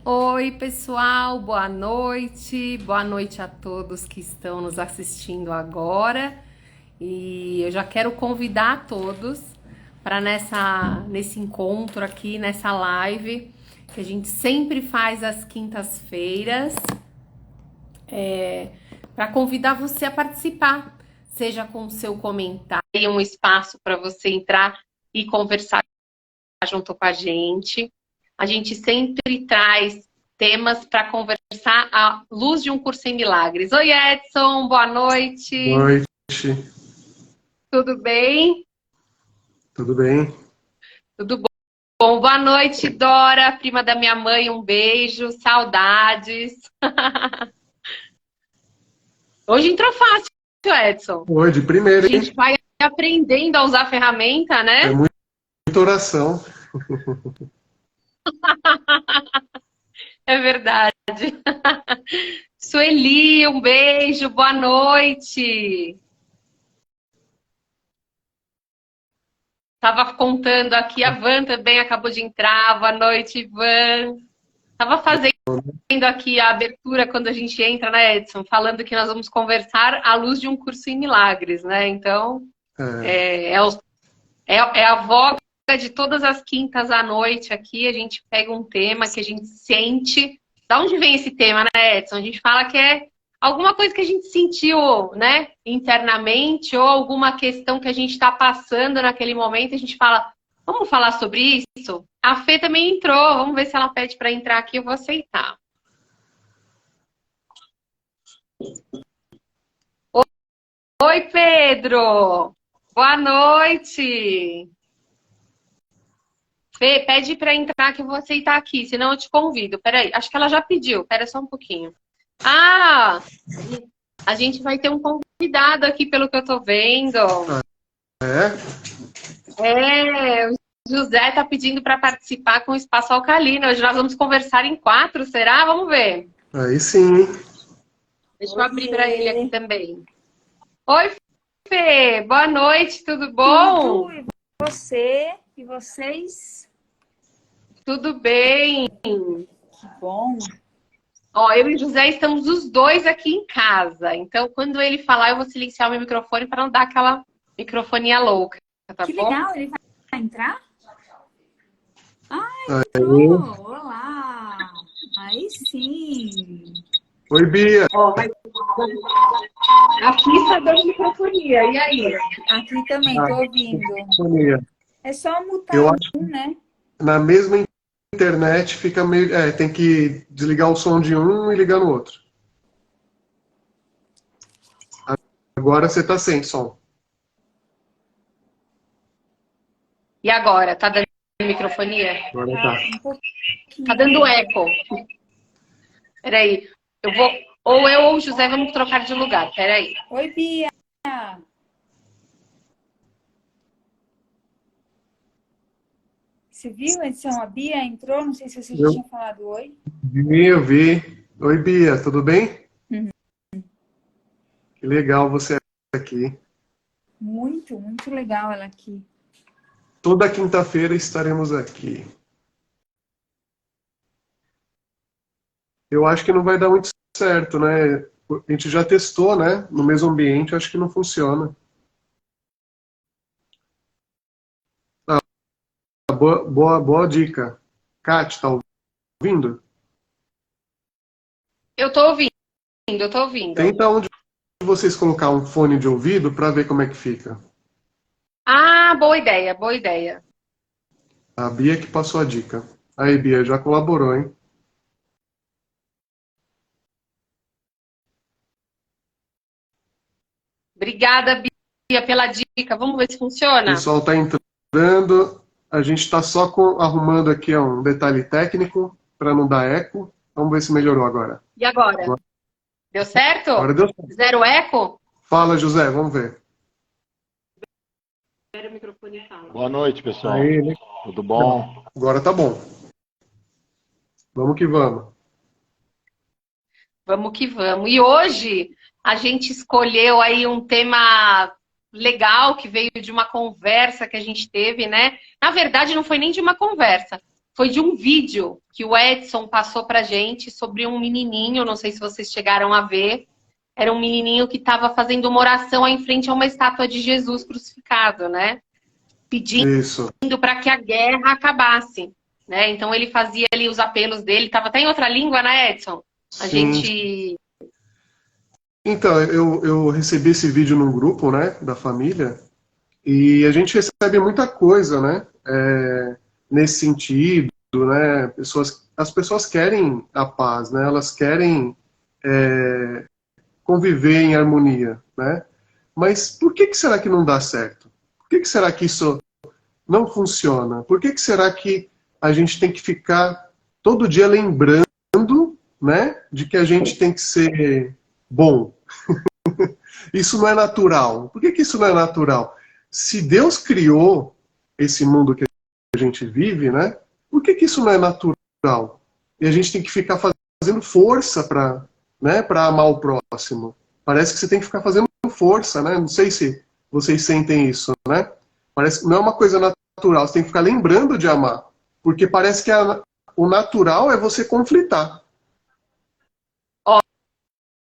Oi, pessoal, boa noite. Boa noite a todos que estão nos assistindo agora. E eu já quero convidar a todos para nesse encontro aqui, nessa live, que a gente sempre faz às quintas-feiras, para convidar você a participar, seja com o seu comentário, um espaço para você entrar e conversar junto com a gente. A gente sempre traz temas para conversar à luz de um curso em milagres. Oi, Edson, boa Boa noite. noite, Tudo bem? tudo bem? Tudo bom? Boa noite, Dora, prima da minha mãe, um beijo, saudades. Hoje entrou fácil, Edson. Oi, de A primeira, gente hein? vai aprendendo a usar a ferramenta, É né? muita oração. É verdade. Sueli, um beijo, boa noite. Tava contando aqui, a Van também acabou de entrar. Boa noite, Van. Tava fazendo aqui a abertura quando a gente entra, né, Edson? Falando que nós vamos conversar à luz de um curso em milagres, né? Então, É, é a voga de todas as quintas à noite aqui. A gente pega um tema que a gente sente. Da onde vem esse tema, né, Edson? A gente fala que é alguma coisa que a gente sentiu, né, internamente, ou alguma questão que a gente está passando naquele momento. A gente fala, vamos falar sobre isso? A Fê também entrou. Vamos ver se ela pede para entrar aqui. Eu vou aceitar. Oi, Pedro! Boa noite! Fê, pede para entrar que eu vou aceitar aqui, senão eu te convido. Peraí, acho que ela já pediu. Pera só um pouquinho. Ah, a gente vai ter um convidado aqui, pelo que eu tô vendo. é? É, o José tá pedindo para participar com o Espaço Alcalino. Hoje nós vamos conversar em quatro, será? Vamos ver. Aí sim, hein? Deixa eu abrir para ele aqui Oiê, também. Oi, Fê! Boa noite, tudo tudo bom? e você e vocês? Tudo bem. Que bom. Ó, eu e o José estamos os dois aqui em casa. Então, quando ele falar, eu vou silenciar o meu microfone para não dar aquela microfonia louca, tá Que bom? legal, ele vai entrar? Aí. Entrou! Olá! Aí sim! Oi, Bia. Ó, aqui está dando microfonia. E aí? Aqui também, Ah, tô ouvindo. Sonia, É só eu mutar acho um, né? que na mesma internet fica meio. É, tem que desligar o som de um e ligar no outro. Agora você tá sem som. E agora? Tá dando microfonia? Agora Tá tá. um Tá pouquinho. dando eco. Peraí. Eu vou. Ou eu ou o José vamos trocar de lugar. Peraí. Oi, Bia! Você viu, Edson? A Bia entrou, não sei se você já Eu tinha falado oi. vi. Oi, Bia, tudo bem? Uhum. Que legal você aqui. Muito, muito legal ela aqui. Toda quinta-feira estaremos aqui. Eu acho que não vai dar muito certo, né? A gente já testou, né? No mesmo ambiente, acho que não funciona. Ah, boa dica. Kat, tá ouvindo? Eu tô ouvindo, eu tô ouvindo. Tenta onde vocês colocar um fone de ouvido para ver como é que fica. Ah, boa ideia, boa ideia. A Bia que passou a dica. Aí, Bia, já colaborou, hein? Obrigada, Bia, pela dica. Vamos ver se O funciona? pessoal tá entrando. A gente está só arrumando aqui ó, um detalhe técnico para não dar eco. Vamos ver se melhorou agora. E agora? Deu certo? Agora deu certo. Zero eco? Fala, José, vamos ver. Espera o microfone fala. Boa noite, pessoal. Aí, né? Tudo bom? Agora tá bom. Vamos que vamos. Vamos que vamos. E hoje a gente escolheu aí um tema legal que veio de uma conversa que a gente teve, né? Na verdade, não foi nem de uma conversa. foi de um vídeo que o Edson passou pra gente sobre um menininho, não sei se vocês chegaram a ver. Era um menininho que estava fazendo uma oração em frente a uma estátua de Jesus crucificado, né? Pedindo para que a guerra acabasse, né? Então ele fazia ali os apelos dele, estava até em outra língua, né, Edson? A gente... Então, eu recebi esse vídeo num grupo, né, da família, e a gente recebe muita coisa, né, nesse sentido, né, as pessoas querem a paz, né, elas querem conviver em harmonia, né, mas por que será que não dá certo? Por que será que isso não funciona? Por que será que a gente tem que ficar todo dia lembrando, né, de que a gente tem que ser bom? Isso não é natural. Por que isso não é natural? Se Deus criou esse mundo que a gente vive, né, por que isso não é natural? E a gente tem que ficar fazendo força para, né, para amar o próximo. Parece que você tem que ficar fazendo força, né? Não sei se vocês sentem isso, né? Parece que não é uma coisa natural, você tem que ficar lembrando de amar. Porque parece que o natural é você conflitar.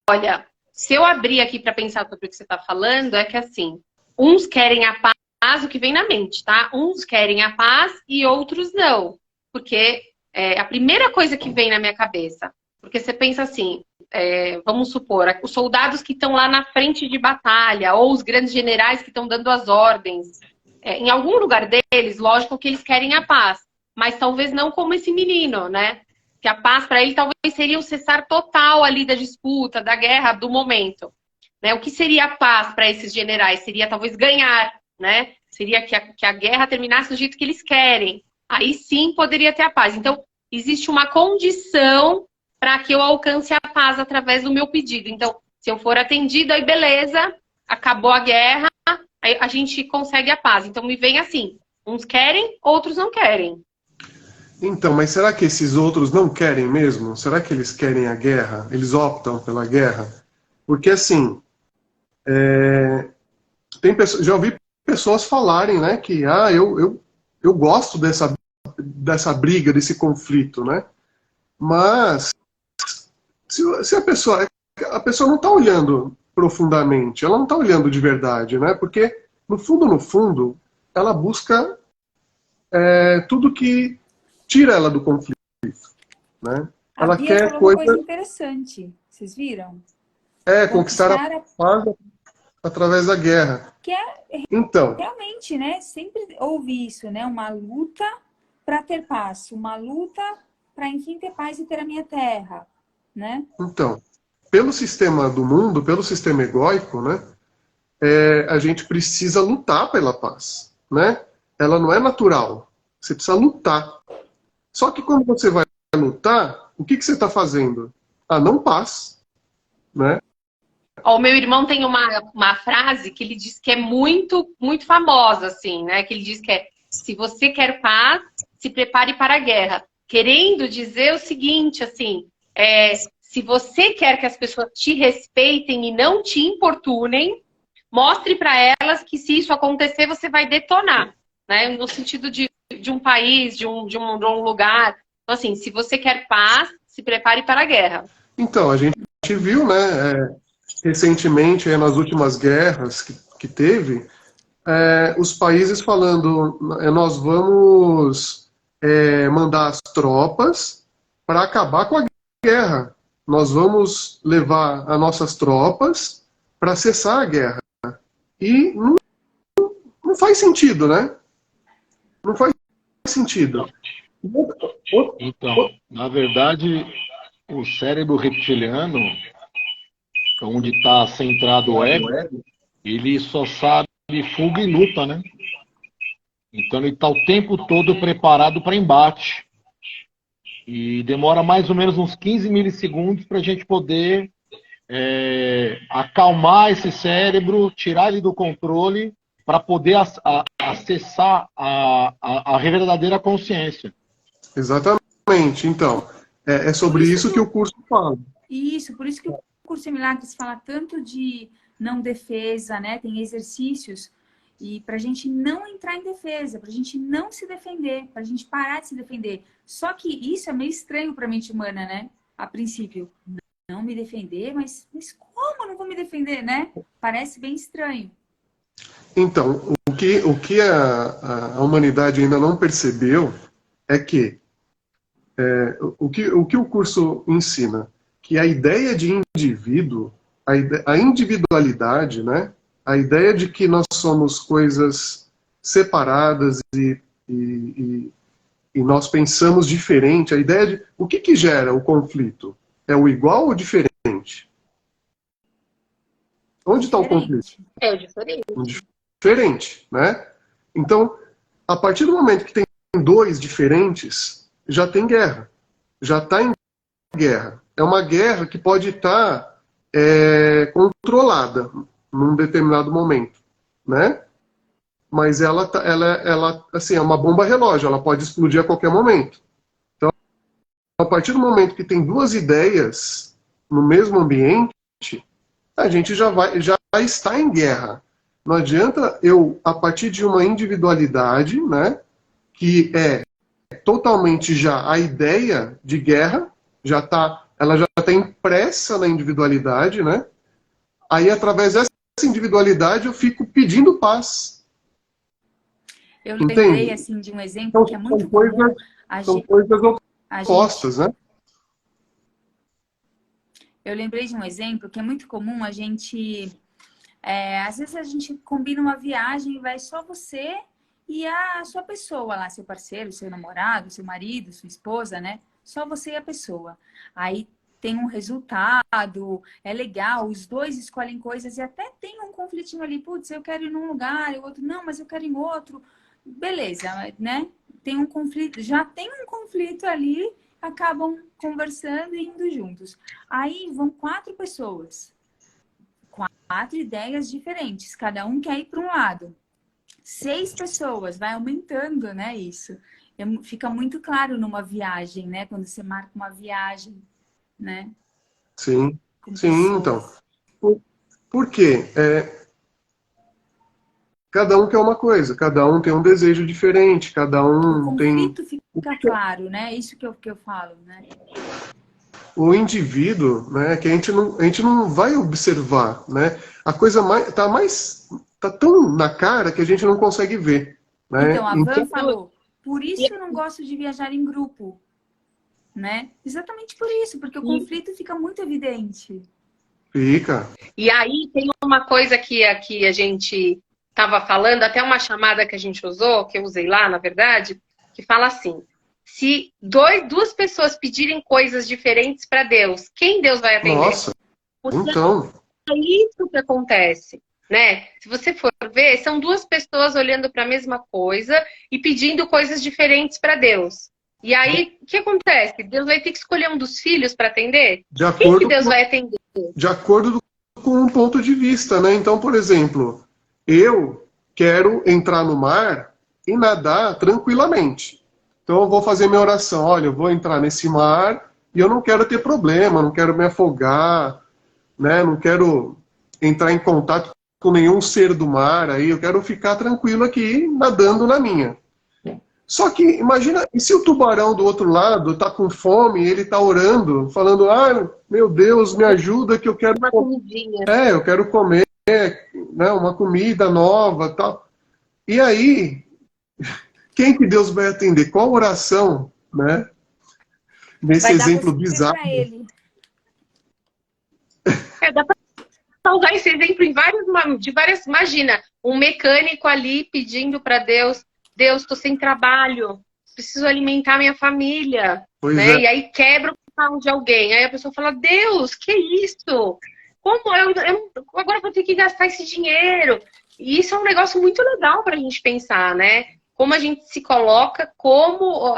Olha, se eu abrir aqui para pensar sobre o que você está falando, é que assim, uns querem a paz, o que vem na mente, tá? Uns querem a paz e outros não. Porque é a primeira coisa que vem na minha cabeça. Porque você pensa assim, vamos supor, os soldados que estão lá na frente de batalha, ou os grandes generais que estão dando as ordens, em algum lugar deles, lógico que eles querem a paz, mas talvez não como esse menino, né? Que a paz para ele talvez seria o cessar total ali da disputa, da guerra, do momento. Né? O que seria a paz para esses generais? Seria talvez ganhar, né? Seria que a guerra terminasse do jeito que eles querem. Aí sim poderia ter a paz. Então, existe uma condição para que eu alcance a paz através do meu pedido. Então, se eu for atendido, aí beleza, acabou a guerra, aí a gente consegue a paz. Então, me vem assim, uns querem, outros não querem. Então, mas será que esses outros não querem mesmo? Será que eles querem a guerra? Eles optam pela guerra? Porque, assim, já ouvi pessoas falarem, né, que eu gosto dessa briga, desse conflito, né? Mas se a pessoa não está olhando profundamente, ela não está olhando de verdade, né? Porque, no fundo, ela busca tudo que tira ela do conflito, né? Ela Bia quer falou uma coisa interessante, vocês viram? Conquistar a paz através da guerra. Que então, realmente, né? Sempre houve isso, né? Uma luta para ter paz, uma luta para, enfim, ter paz e ter a minha terra, né? Então, pelo sistema do mundo, pelo sistema egóico, né? A gente precisa lutar pela paz, né? Ela não é natural. Você precisa lutar. Só que quando você vai lutar, o que você está fazendo? Não paz, né? O meu irmão tem uma frase que ele diz que é muito, muito famosa, assim, né? Que ele diz que se você quer paz, se prepare para a guerra. Querendo dizer o seguinte, assim, se você quer que as pessoas te respeitem e não te importunem, mostre para elas que se isso acontecer, você vai detonar, né? No sentido de um país, de um lugar. Então, assim, se você quer paz, se prepare para a guerra. Então, a gente viu, né, recentemente, nas últimas guerras que teve, os países falando, nós vamos mandar as tropas para acabar com a guerra. Nós vamos levar as nossas tropas para cessar a guerra. E não faz sentido, né? Não faz sentido. Então, na verdade, o cérebro reptiliano, onde está centrado o ego, ele só sabe fuga e luta, né? Então ele está o tempo todo preparado para embate. E demora mais ou menos uns 15 milissegundos para a gente poder acalmar esse cérebro, tirar ele do controle, para poder acessar a verdadeira consciência. Exatamente. Então, é sobre isso que o curso fala. Isso, por isso que o curso de Milagres fala tanto de não defesa, né? Tem exercícios. E para a gente não entrar em defesa, para a gente não se defender, para a gente parar de se defender. Só que isso é meio estranho para a mente humana, né? A princípio, não me defender, mas como eu não vou me defender, né? Parece bem estranho. Então, o que a humanidade ainda não percebeu é que o que o curso ensina? Que a ideia de indivíduo, a individualidade, né? A ideia de que nós somos coisas separadas e nós pensamos diferente, a ideia de... O que gera o conflito? É o igual ou diferente? Onde está o conflito? É o diferente. Diferente, né? Então, a partir do momento que tem dois diferentes, já tem guerra. Já está em guerra. É uma guerra que pode estar controlada num determinado momento, né? Mas ela assim, é uma bomba relógio, ela pode explodir a qualquer momento. Então, a partir do momento que tem duas ideias no mesmo ambiente, a gente já está em guerra. Não adianta eu, a partir de uma individualidade, né, que é totalmente já a ideia de guerra, ela já está impressa na individualidade, né? Aí, através dessa individualidade, eu fico pedindo paz. Eu Entende? lembrei, assim, de um exemplo Então, que é muito comum. são coisas opostas, né? Eu lembrei de um exemplo que é muito comum a gente... às vezes a gente combina uma viagem e vai só você e a sua pessoa lá, seu parceiro, seu namorado, seu marido, sua esposa, né? Só você e a pessoa. Aí tem um resultado, é legal, os dois escolhem coisas e até tem um conflitinho ali. Putz, eu quero ir num lugar, e o outro, não, mas eu quero ir em outro. Beleza, né? Tem um conflito, já tem um conflito ali, acabam conversando e indo juntos. Aí vão 4 pessoas. 4 ideias diferentes, cada um quer ir para um lado. 6 pessoas, vai aumentando, né, isso. Fica muito claro numa viagem, né, quando você marca uma viagem, né. Sim, Com sim, pessoas. então. Por quê? Cada um quer uma coisa, cada um tem um desejo diferente, cada um O tem... conflito fica claro, né, isso que eu falo, né. O indivíduo, né, que a gente não vai observar, né? A coisa tá tão na cara que a gente não consegue ver, né? Então, a Van falou, por isso eu não gosto de viajar em grupo, né? Exatamente por isso, porque o conflito fica muito evidente. Fica. E aí tem uma coisa que aqui a gente estava falando, até uma chamada que a gente usou, que eu usei lá, na verdade, que fala assim: se duas pessoas pedirem coisas diferentes para Deus, quem Deus vai atender? Nossa, Porque então... é isso que acontece, né? Se você for ver, são duas pessoas olhando para a mesma coisa e pedindo coisas diferentes para Deus. E aí, o que acontece? Deus vai ter que escolher um dos filhos para atender? Quem que Deus vai atender? De acordo com um ponto de vista, né? Então, por exemplo, eu quero entrar no mar e nadar tranquilamente. Então eu vou fazer minha oração, olha, eu vou entrar nesse mar e eu não quero ter problema, não quero me afogar, né? Não quero entrar em contato com nenhum ser do mar, aí eu quero ficar tranquilo aqui, nadando na minha. Só que, imagina, e se o tubarão do outro lado tá com fome, ele tá orando, falando, meu Deus, me ajuda que eu quero... Uma comidinha. eu quero comer, né, uma comida nova, tal. E aí, quem que Deus vai atender? Qual oração, né? Nesse exemplo bizarro. Dá para usar esse exemplo de várias... Imagina, um mecânico ali pedindo para Deus, Deus, estou sem trabalho, preciso alimentar minha família. Né? E aí quebra o carro de alguém. Aí a pessoa fala, Deus, que isso? Como eu agora vou ter que gastar esse dinheiro? E isso é um negócio muito legal para a gente pensar, né? Como a gente se coloca, como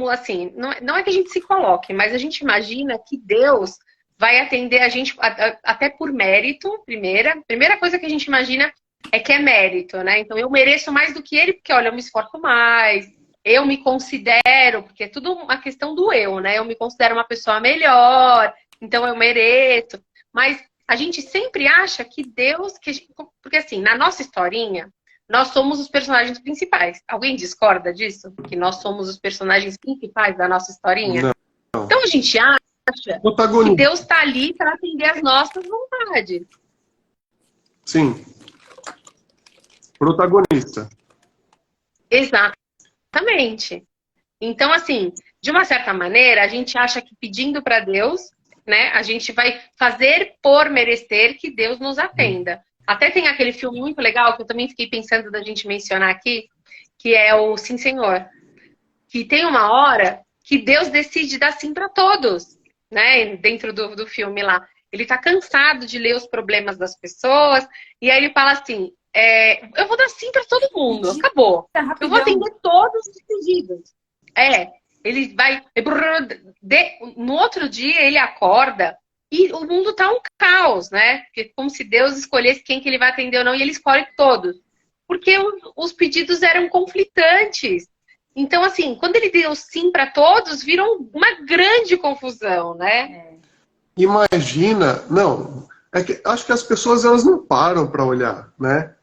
assim, não é que a gente se coloque, mas a gente imagina que Deus vai atender a gente até por mérito, primeira coisa que a gente imagina é que é mérito, né? Então eu mereço mais do que ele, porque olha, eu me esforço mais, eu me considero, porque é tudo uma questão do eu, né? Eu me considero uma pessoa melhor, então eu mereço. Mas a gente sempre acha que Deus... Porque assim, na nossa historinha, nós somos os personagens principais. Alguém discorda disso? Que nós somos os personagens principais da nossa historinha? Não. Então a gente acha que Deus está ali para atender as nossas vontades. Sim. Protagonista. Exatamente. Então, assim, de uma certa maneira, a gente acha que pedindo para Deus, né, a gente vai fazer por merecer que Deus nos atenda. Até tem aquele filme muito legal que eu também fiquei pensando da gente mencionar aqui, que é o Sim, Senhor. Que tem uma hora que Deus decide dar sim para todos, né? Dentro do filme lá. Ele tá cansado de ler os problemas das pessoas, e aí ele fala assim, eu vou dar sim para todo mundo, acabou. Eu vou atender todos os pedidos. Ele vai... No outro dia ele acorda e o mundo tá um caos, né? Porque como se Deus escolhesse quem que ele vai atender ou não, e ele escolhe todos. Porque os pedidos eram conflitantes. Então, assim, quando ele deu sim para todos, virou uma grande confusão, né? Imagina... Não, acho que as pessoas elas não param para olhar, né?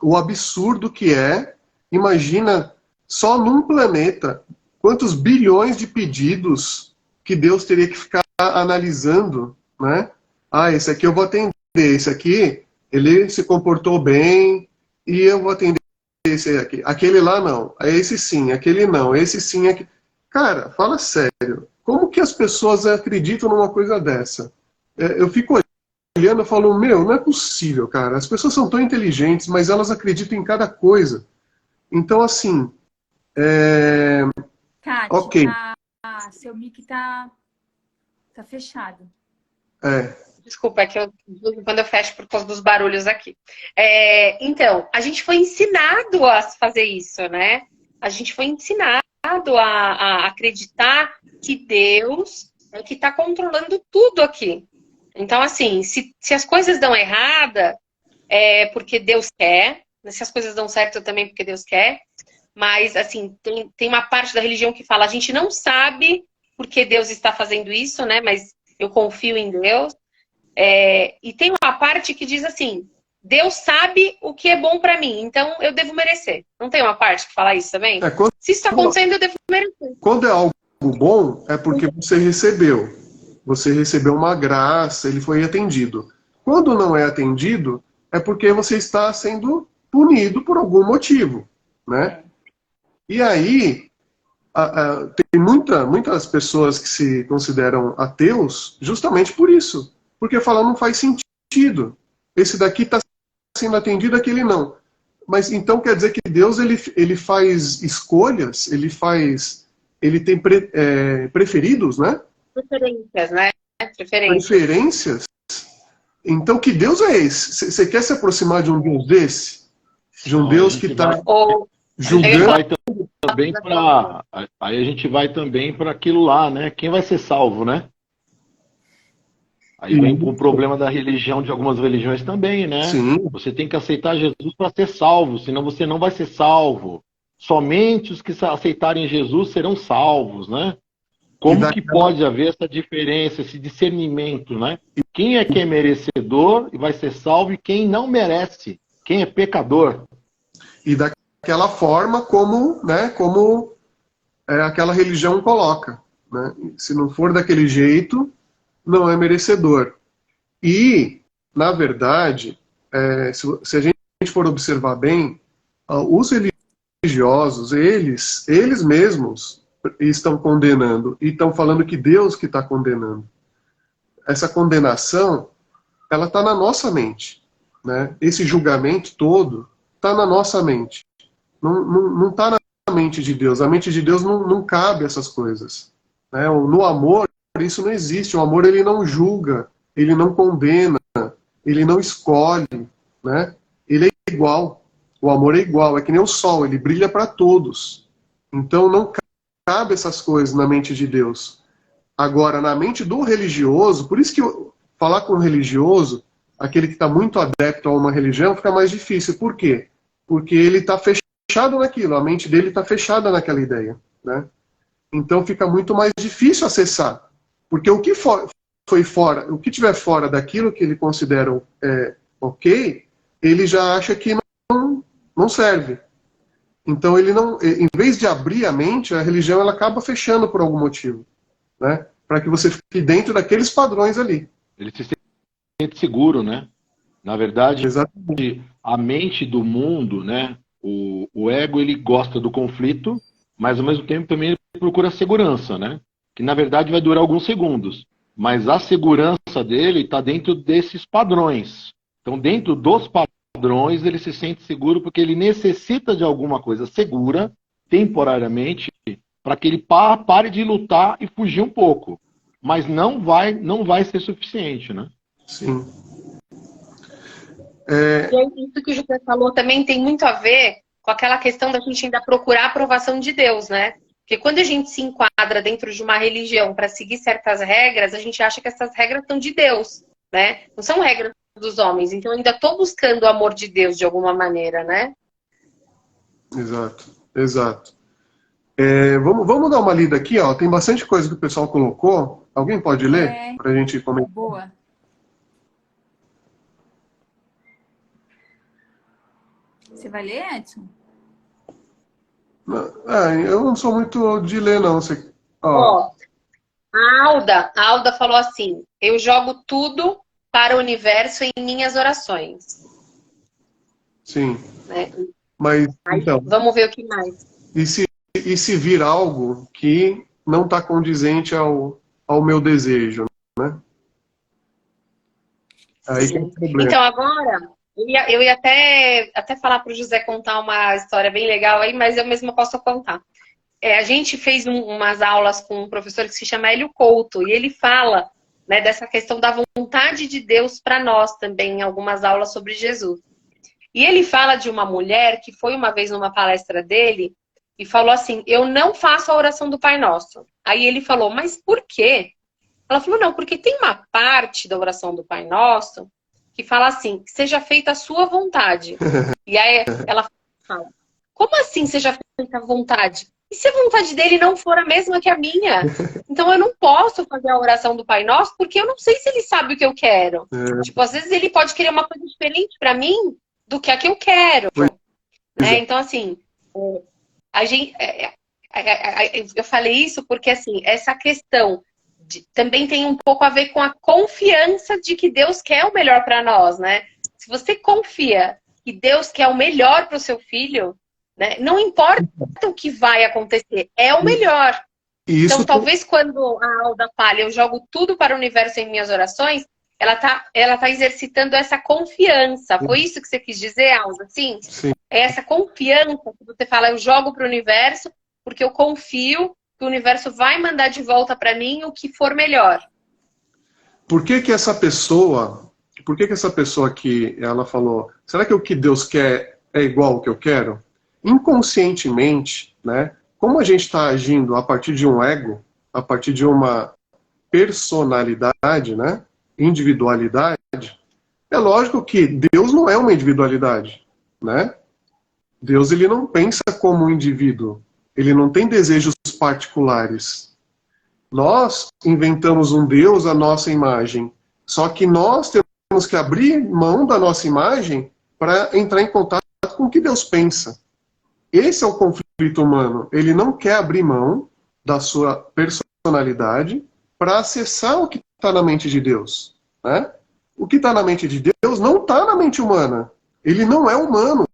O absurdo que é, imagina, só num planeta, quantos bilhões de pedidos que Deus teria que ficar analisando, né? Esse aqui eu vou atender, esse aqui, ele se comportou bem, e eu vou atender esse aqui. Aquele lá não, esse sim, aquele não, esse sim, aquele... Cara, fala sério, como que as pessoas acreditam numa coisa dessa? Eu fico olhando e falo, não é possível, cara, as pessoas são tão inteligentes, mas elas acreditam em cada coisa. Então, assim... Tati, ok. Seu mic tá fechado. Desculpa, é que quando eu fecho por causa dos barulhos aqui. Então, a gente foi ensinado a fazer isso, né? A gente foi ensinado a acreditar que Deus é que está controlando tudo aqui. Então, assim, se as coisas dão errada, é porque Deus quer. Se as coisas dão certo, também porque Deus quer. Mas, assim, tem uma parte da religião que fala, a gente não sabe porque Deus está fazendo isso, né? Mas eu confio em Deus. E tem uma parte que diz assim, Deus sabe o que é bom para mim, então eu devo merecer. Não tem uma parte que fala isso também? Se isso está acontecendo, eu devo merecer. Quando é algo bom, é porque você recebeu. Você recebeu uma graça, ele foi atendido. Quando não é atendido, é porque você está sendo punido por algum motivo, né? E aí, tem muitas pessoas que se consideram ateus justamente por isso. Porque falam, não faz sentido. Esse daqui está sendo atendido, aquele não. Mas então quer dizer que Deus ele faz escolhas, ele tem preferidos, né? Preferências, né? Preferências? Então que Deus é esse? Você quer se aproximar de um Deus desse? De um Deus que está julgando? Aí a gente vai também para aquilo lá, né? Quem vai ser salvo, né? Aí vem o problema da religião, de algumas religiões também, né? Sim. Você tem que aceitar Jesus para ser salvo, senão você não vai ser salvo. Somente os que aceitarem Jesus serão salvos, né? Como que pode haver essa diferença, esse discernimento, né? Quem é que é merecedor e vai ser salvo e quem não merece? Quem é pecador? E daquela forma como aquela religião coloca, né? Se não for daquele jeito, não é merecedor. E, na verdade, se a gente for observar bem, os religiosos, eles mesmos estão condenando, e estão falando que Deus que está condenando. Essa condenação, ela está na nossa mente, né? Esse julgamento todo está na nossa mente. Não está na mente de Deus. A mente de Deus não cabe essas coisas, né? No amor, isso não existe. O amor, ele não julga, ele não condena, ele não escolhe, né? Ele é igual. O amor é igual, é que nem o sol, ele brilha para todos. Então não cabe essas coisas na mente de Deus. Agora, na mente do religioso, por isso que falar com o religioso, aquele que está muito adepto a uma religião, fica mais difícil. Por quê? Porque ele está fechado naquilo, a mente dele está fechada naquela ideia, né? Então fica muito mais difícil acessar. Porque o que foi fora, o que tiver fora daquilo que ele considera ok, ele já acha que não serve. Então ele não, em vez de abrir a mente, a religião ela acaba fechando por algum motivo, né? Para que você fique dentro daqueles padrões ali. Ele se sente seguro, né? Na verdade, Exatamente. a mente do mundo, né? O ego, ele gosta do conflito, mas ao mesmo tempo também ele procura segurança, né? Que na verdade vai durar alguns segundos. Mas a segurança dele está dentro desses padrões. Então, dentro dos padrões, ele se sente seguro porque ele necessita de alguma coisa segura, temporariamente, para que ele pare de lutar e fugir um pouco. Mas não vai ser suficiente, né? Sim. E aí, isso que o José falou também tem muito a ver com aquela questão da gente ainda procurar a aprovação de Deus, né? Porque quando a gente se enquadra dentro de uma religião para seguir certas regras, a gente acha que essas regras são de Deus, né? Não são regras dos homens. Então eu ainda estou buscando o amor de Deus de alguma maneira, né? Exato, exato. Vamos dar uma lida aqui, ó. Tem bastante coisa que o pessoal colocou. Alguém pode ler para a gente comentar? Boa. Você vai ler, Edson? Eu não sou muito de ler, não. Ó, a Alda falou assim: eu jogo tudo para o universo em minhas orações. Sim. Né? Mas, Aí, então, vamos ver o que mais. e se vir algo que não está condizente ao meu desejo, né? Aí tem problema. Então, agora, eu ia até falar para o José contar uma história bem legal aí, mas eu mesma posso contar. A gente fez umas aulas com um professor que se chama Hélio Couto, e ele fala, né, dessa questão da vontade de Deus para nós também, em algumas aulas sobre Jesus. E ele fala de uma mulher que foi uma vez numa palestra dele e falou assim: eu não faço a oração do Pai Nosso. Aí ele falou: mas por quê? Ela falou: não, porque tem uma parte da oração do Pai Nosso que fala assim: que seja feita a sua vontade. E aí ela fala: como assim seja feita a vontade? E se a vontade dele não for a mesma que a minha? Então eu não posso fazer a oração do Pai Nosso porque eu não sei se ele sabe o que eu quero. Tipo, às vezes ele pode querer uma coisa diferente para mim do que a que eu quero. Né? Então, assim, eu falei isso porque, assim, essa questão também tem um pouco a ver com a confiança de que Deus quer o melhor para nós, né? Se você confia que Deus quer o melhor para o seu filho, né? Não importa o que vai acontecer, é o melhor. Então, talvez quando a Alda fala, eu jogo tudo para o universo em minhas orações, ela tá exercitando essa confiança. Foi isso que você quis dizer, Alda? Sim? Sim. É essa confiança que você fala, eu jogo para o universo porque eu confio que o universo vai mandar de volta para mim o que for melhor. Por que essa pessoa que ela falou, será que o que Deus quer é igual ao que eu quero? Inconscientemente, né? Como a gente está agindo a partir de um ego, a partir de uma personalidade, né? Individualidade, é lógico que Deus não é uma individualidade, né? Deus, ele não pensa como um indivíduo, ele não tem desejos particulares. Nós inventamos um Deus à nossa imagem, só que nós temos que abrir mão da nossa imagem para entrar em contato com o que Deus pensa. Esse é o conflito humano. Ele não quer abrir mão da sua personalidade para acessar o que está na mente de Deus. Né? O que está na mente de Deus não está na mente humana. Ele não é humano.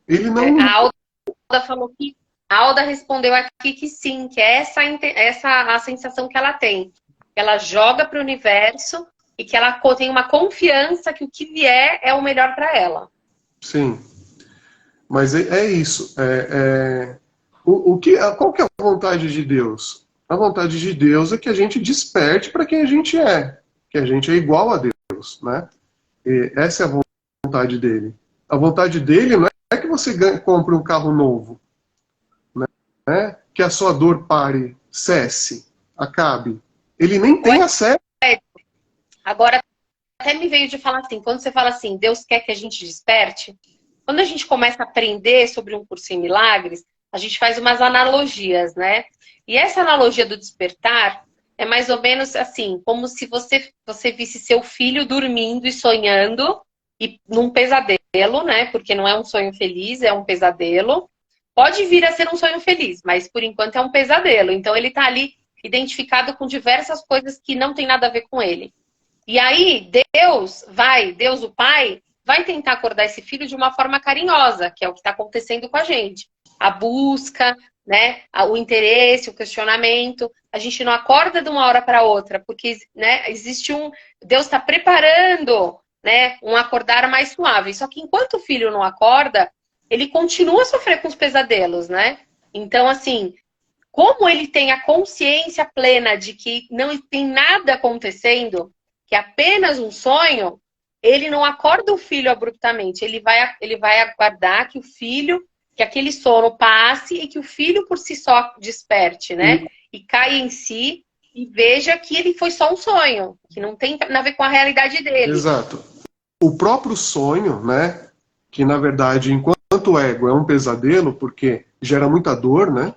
Ele não... A Alda falou que... A Alda respondeu aqui que sim, que é essa a sensação que ela tem. Ela joga para o universo e que ela tem uma confiança que o que vier é o melhor para ela. Sim. Mas é isso. Qual que é a vontade de Deus? A vontade de Deus é que a gente desperte para quem a gente é. Que a gente é igual a Deus. Né? E essa é a vontade dele. A vontade dele não é que você compre um carro novo. Né? Que a sua dor pare, cesse, acabe. Ele nem tem acesso. Agora, até me veio de falar assim, quando você fala assim, Deus quer que a gente desperte, quando a gente começa a aprender sobre um curso em milagres, a gente faz umas analogias, né? E essa analogia do despertar é mais ou menos assim, como se você visse seu filho dormindo e sonhando, e num pesadelo, né? Porque não é um sonho feliz, é um pesadelo. Pode vir a ser um sonho feliz, mas por enquanto é um pesadelo. Então ele tá ali identificado com diversas coisas que não tem nada a ver com ele. E aí Deus, o Pai, vai tentar acordar esse filho de uma forma carinhosa, que é o que está acontecendo com a gente. A busca, né, o interesse, o questionamento. A gente não acorda de uma hora para outra, porque, né, existe Deus está preparando, né, um acordar mais suave. Só que enquanto o filho não acorda, ele continua a sofrer com os pesadelos, né? Então, assim, como ele tem a consciência plena de que não tem nada acontecendo, que é apenas um sonho, ele não acorda o filho abruptamente. Ele vai aguardar que aquele sono passe e que o filho por si só desperte, né? E caia em si e veja que ele foi só um sonho, que não tem nada a ver com a realidade dele. Exato. O próprio sonho, né? Que na verdade, enquanto ego é um pesadelo, porque gera muita dor, né?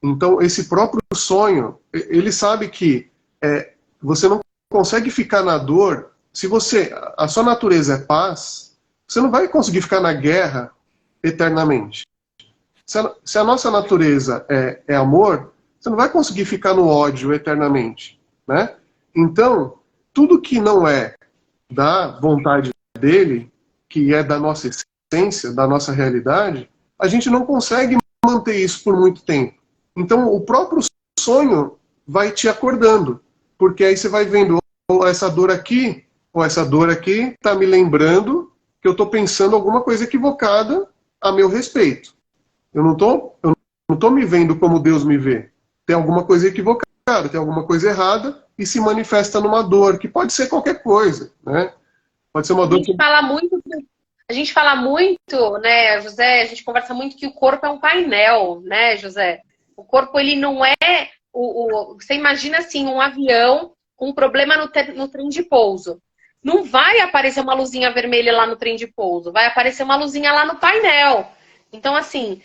Então, esse próprio sonho, ele sabe que você não consegue ficar na dor. Se a sua natureza é paz, você não vai conseguir ficar na guerra eternamente. Se a nossa natureza é amor, você não vai conseguir ficar no ódio eternamente, né? Então, tudo que não é da vontade dele, que é da nossa essência, da nossa realidade, a gente não consegue manter isso por muito tempo. Então, o próprio sonho vai te acordando, porque aí você vai vendo, essa dor aqui está me lembrando que eu estou pensando alguma coisa equivocada a meu respeito. Eu não tô me vendo como Deus me vê. Tem alguma coisa equivocada, tem alguma coisa errada e se manifesta numa dor, que pode ser qualquer coisa, né? Pode ser uma dor. A gente fala muito, né, José, a gente conversa muito que o corpo é um painel, né, José? O corpo, ele não é você imagina assim, um avião com um problema no trem de pouso. Não vai aparecer uma luzinha vermelha lá no trem de pouso, vai aparecer uma luzinha lá no painel. Então, assim,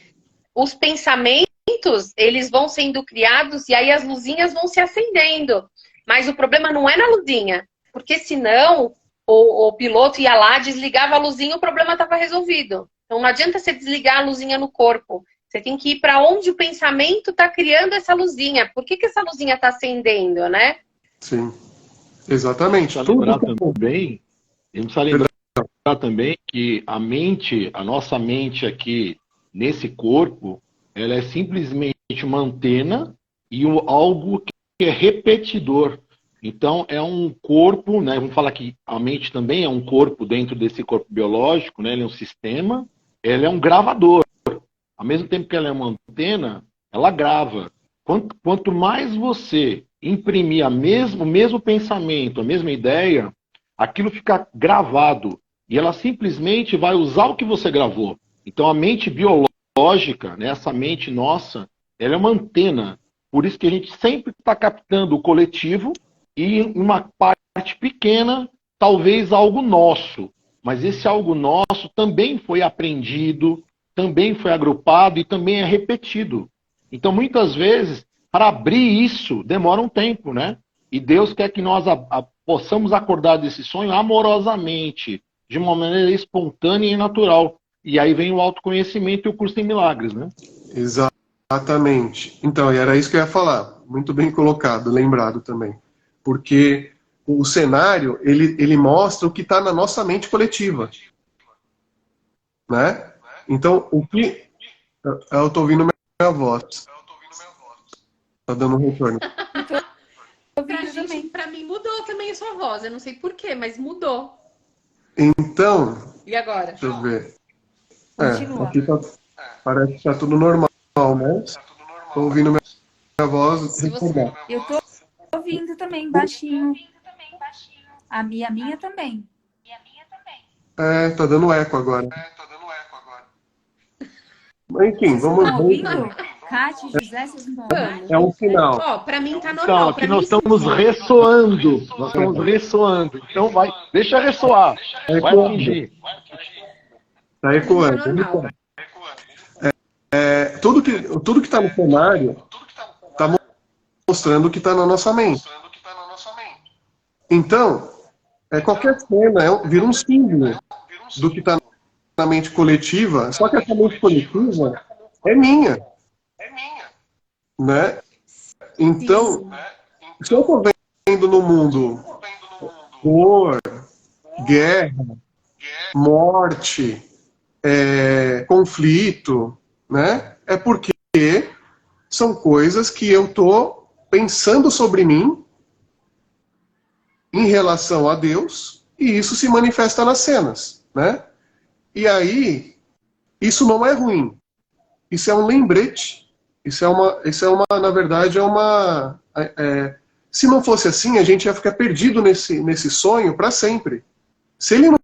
os pensamentos, eles vão sendo criados e aí as luzinhas vão se acendendo. Mas o problema não é na luzinha, porque senão o piloto ia lá, desligava a luzinha e o problema estava resolvido. Então não adianta você desligar a luzinha no corpo. Você tem que ir para onde o pensamento está criando essa luzinha. Por que essa luzinha está acendendo, né? Sim, exatamente. A gente precisa lembrar também que a nossa mente aqui, nesse corpo, ela é simplesmente uma antena e algo que é repetidor. Então, é um corpo, né? Vamos falar que a mente também é um corpo dentro desse corpo biológico, né? Ele é um sistema, ela é um gravador. Ao mesmo tempo que ela é uma antena, ela grava. Quanto mais você imprimir o mesmo pensamento, a mesma ideia, aquilo fica gravado. E ela simplesmente vai usar o que você gravou. Então, a mente biológica, né, essa mente nossa, ela é uma antena. Por isso que a gente sempre está captando o coletivo e uma parte pequena, talvez algo nosso. Mas esse algo nosso também foi aprendido, também foi agrupado e também é repetido. Então, muitas vezes, para abrir isso, demora um tempo, né? E Deus quer que nós possamos acordar desse sonho amorosamente, de uma maneira espontânea e natural. E aí vem o autoconhecimento e o curso em milagres, né? Exatamente. Então, era isso que eu ia falar. Muito bem colocado, lembrado também. Porque o cenário, ele mostra o que está na nossa mente coletiva. Né? Então, o que... Eu estou ouvindo minha voz. Está dando um retorno. Pra mim mudou também a sua voz. Eu não sei porquê, mas mudou. Então... E agora? Deixa eu ver. Continua. Aqui parece que está tudo normal, né? Estou ouvindo minha voz. Eu estou ouvindo também, baixinho. A minha também. Tá dando eco agora. Enfim, vamos ver. Kátia, José, vocês não estão ouvindo? É um sinal. Ó, pra mim tá normal. Então, aqui nós estamos ressoando. Nós estamos ressoando. Então, deixa ressoar. Vai fingir. Está ecoando. Tudo que está no cenário está mostrando o que está na nossa mente. Então, qualquer cena vira um símbolo do que está na mente coletiva, só que essa mente coletiva é minha. Né? Então, se eu estou vendo no mundo dor, guerra, morte, conflito, né? É porque são coisas que eu estou pensando sobre mim em relação a Deus, e isso se manifesta nas cenas, né? E aí, isso não é ruim. Isso é um lembrete. Isso é uma, na verdade, se não fosse assim, a gente ia ficar perdido nesse sonho para sempre. Se ele não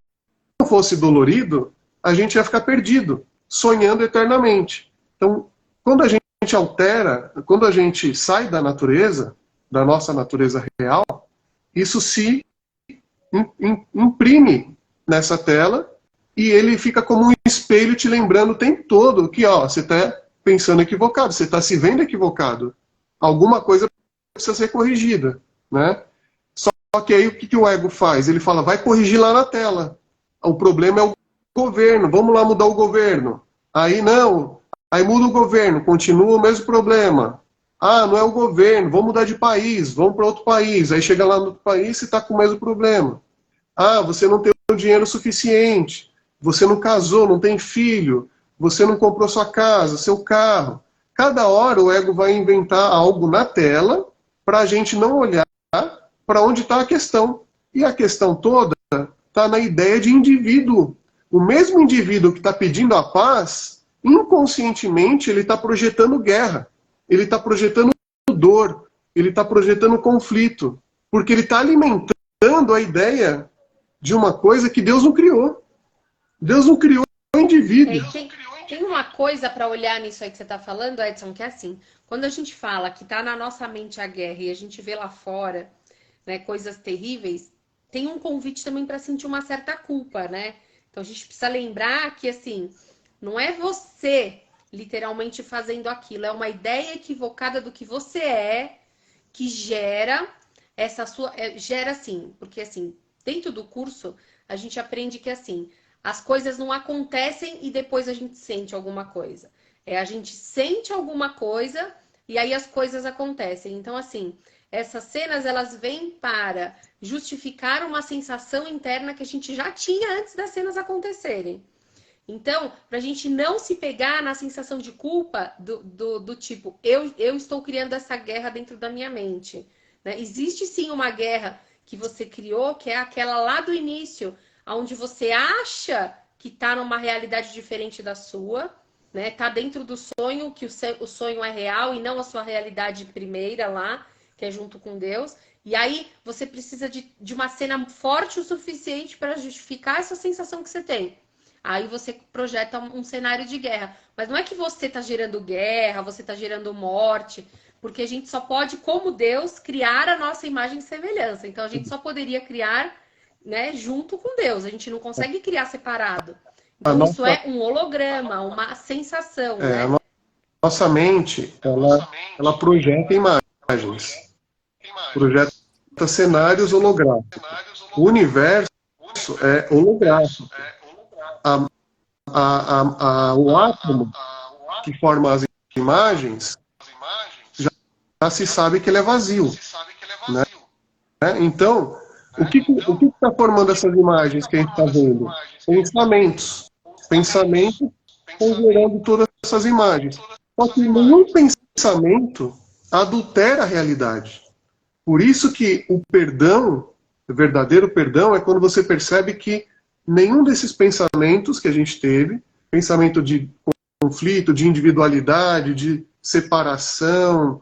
fosse dolorido, a gente ia ficar perdido, sonhando eternamente. Então, quando a gente altera, quando a gente sai da natureza, da nossa natureza real, isso se imprime nessa tela e ele fica como um espelho te lembrando o tempo todo que, ó, você está pensando equivocado, você está se vendo equivocado. Alguma coisa precisa ser corrigida, né? Só que aí o que o ego faz? Ele fala, vai corrigir lá na tela. O problema é o governo, vamos lá mudar o governo. Aí não, aí muda o governo, continua o mesmo problema. Ah, não é o governo, vamos mudar de país, vamos para outro país. Aí chega lá no outro país e está com o mesmo problema. Ah, você não tem o dinheiro suficiente, você não casou, não tem filho, você não comprou sua casa, seu carro. Cada hora o ego vai inventar algo na tela para a gente não olhar para onde está a questão. E a questão toda está na ideia de indivíduo. O mesmo indivíduo que está pedindo a paz, inconscientemente ele está projetando guerra. Ele está projetando dor. Ele está projetando conflito. Porque ele está alimentando a ideia de uma coisa que Deus não criou. Deus não criou o indivíduo. Tem uma coisa para olhar nisso aí que você está falando, Edson, que é assim, quando a gente fala que está na nossa mente a guerra e a gente vê lá fora, né, coisas terríveis, tem um convite também para sentir uma certa culpa, né? Então a gente precisa lembrar que, assim, não é você literalmente fazendo aquilo, é uma ideia equivocada do que você é, que gera essa sua... gera assim, porque assim, dentro do curso, a gente aprende que assim... As coisas não acontecem e depois a gente sente alguma coisa. A gente sente alguma coisa e aí as coisas acontecem. Então, assim, essas cenas, elas vêm para justificar uma sensação interna que a gente já tinha antes das cenas acontecerem. Então, para a gente não se pegar na sensação de culpa do tipo, eu estou criando essa guerra dentro da minha mente. Né? Existe sim uma guerra que você criou, que é aquela lá do início, onde você acha que está numa realidade diferente da sua, né? Tá dentro do sonho, que o sonho é real e não a sua realidade primeira lá, que é junto com Deus. E aí você precisa de uma cena forte o suficiente para justificar essa sensação que você tem. Aí você projeta um cenário de guerra. Mas não é que você está gerando guerra, você está gerando morte, porque a gente só pode, como Deus, criar a nossa imagem e semelhança. Então a gente só poderia criar, né, junto com Deus. A gente não consegue criar separado. Então isso é um holograma, uma sensação. Né? A nossa mente, ela projeta imagens. Projeta cenários holográficos. O universo é holográfico. O átomo que forma as imagens já se sabe que ele é vazio. Né? Então, o que está formando essas imagens que a gente está vendo? Pensamentos. Pensamentos estão gerando todas essas imagens. Só que nenhum pensamento adultera a realidade. Por isso que o perdão, o verdadeiro perdão, é quando você percebe que nenhum desses pensamentos que a gente teve, pensamento de conflito, de individualidade, de separação,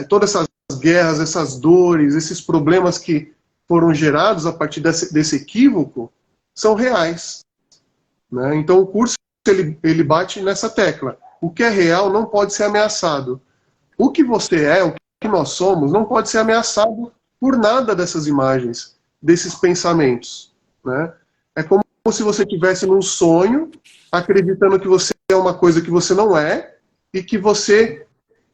todas essas guerras, essas dores, esses problemas que foram gerados a partir desse equívoco, são reais. Né? Então o curso ele bate nessa tecla. O que é real não pode ser ameaçado. O que você é, o que nós somos, não pode ser ameaçado por nada dessas imagens, desses pensamentos. Né? É como se você estivesse num sonho, acreditando que você é uma coisa que você não é, e que você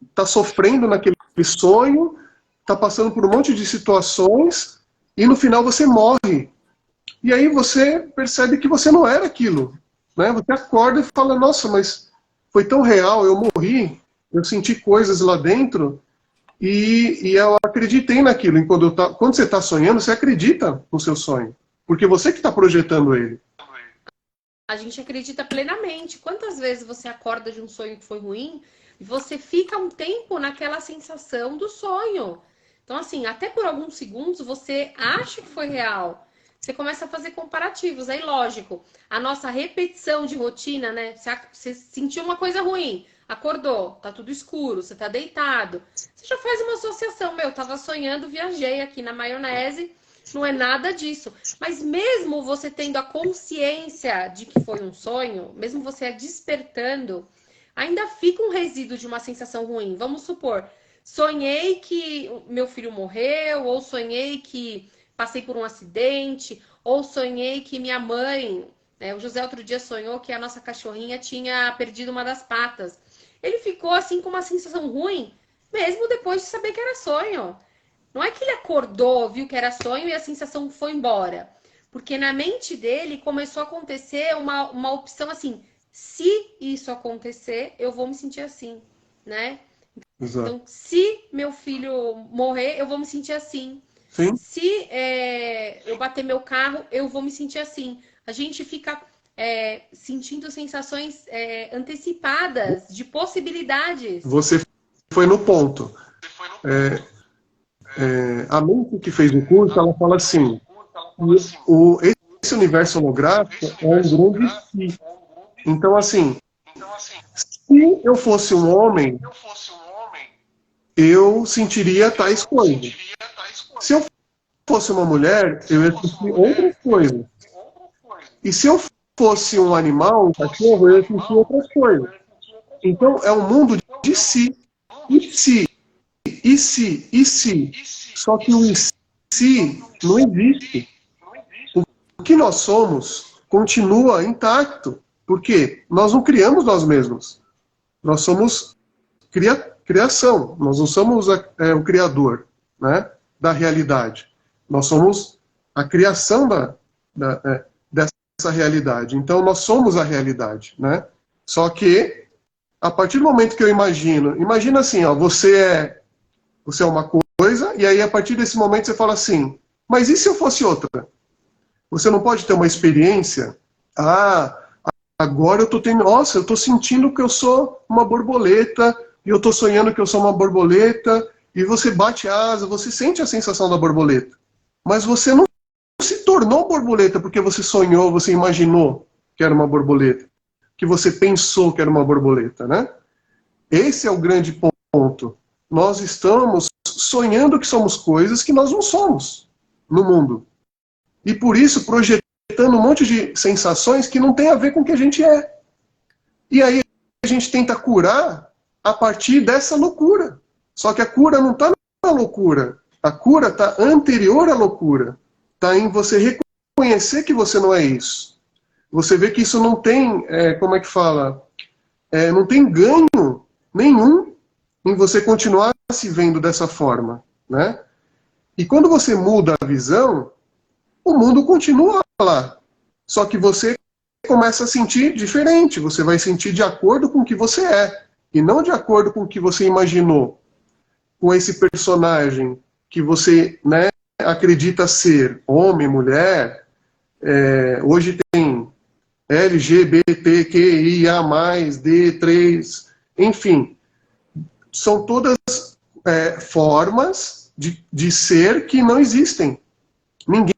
está sofrendo naquele sonho, está passando por um monte de situações e no final você morre. E aí você percebe que você não era aquilo, né? Você acorda e fala, nossa, mas foi tão real, eu morri, eu senti coisas lá dentro e eu acreditei naquilo. E quando você está sonhando, você acredita no seu sonho, porque você que está projetando ele. A gente acredita plenamente. Quantas vezes você acorda de um sonho que foi ruim e você fica um tempo naquela sensação do sonho? Então, assim, até por alguns segundos você acha que foi real. Você começa a fazer comparativos. Aí, lógico, a nossa repetição de rotina, né? Você sentiu uma coisa ruim, acordou, tá tudo escuro, você tá deitado. Você já faz uma associação. Meu, tava sonhando, viajei aqui na maionese. Não é nada disso. Mas mesmo você tendo a consciência de que foi um sonho, mesmo você despertando, ainda fica um resíduo de uma sensação ruim. Vamos supor, sonhei que meu filho morreu, ou sonhei que passei por um acidente, ou sonhei que minha mãe... o José outro dia sonhou que a nossa cachorrinha tinha perdido uma das patas. Ele ficou assim com uma sensação ruim, mesmo depois de saber que era sonho. Não é que ele acordou, viu que era sonho e a sensação foi embora. Porque na mente dele começou a acontecer uma opção assim, se isso acontecer, eu vou me sentir assim, né? Exato. Então, se meu filho morrer, eu vou me sentir assim. Sim. Se eu bater meu carro, eu vou me sentir assim. A gente fica sentindo sensações antecipadas de possibilidades. Você foi no ponto. A mente que fez o curso, ela fala assim, esse universo holográfico é um grande si. Então, assim, se eu fosse um homem, eu sentiria tais coisas. Se eu fosse uma mulher, eu ia sentir outras coisas. E se eu fosse um animal, um cachorro, eu ia sentir outras coisas. Então, é um mundo de si. E se. Só que o e se não existe. O que nós somos continua intacto. Porque nós não criamos nós mesmos. Nós somos criação. Nós não somos o criador, né, da realidade. Nós somos a criação dessa realidade. Então, nós somos a realidade, né? Só que, a partir do momento que eu imagina assim, ó, você é uma coisa, e aí a partir desse momento você fala assim, mas e se eu fosse outra? Você não pode ter uma experiência, agora eu tô sentindo que eu sou uma borboleta, e eu tô sonhando que eu sou uma borboleta, e você bate a asa, você sente a sensação da borboleta. Mas você não se tornou borboleta porque você sonhou, você imaginou que era uma borboleta, que você pensou que era uma borboleta, né? Esse é o grande ponto. Nós estamos sonhando que somos coisas que nós não somos no mundo. E por isso projetando um monte de sensações que não tem a ver com o que a gente é. E aí a gente tenta curar a partir dessa loucura. Só que a cura não está na loucura. A cura está anterior à loucura. Está em você reconhecer que você não é isso. Você vê que isso não tem, como é que fala? Não tem ganho nenhum em você continuar se vendo dessa forma, né? E quando você muda a visão, o mundo continua lá. Só que você começa a sentir diferente. Você vai sentir de acordo com o que você é. E não de acordo com o que você imaginou. Com esse personagem que você, né, acredita ser homem, mulher. Hoje tem LGBTQIA+, D3, enfim. São todas formas de ser que não existem. Ninguém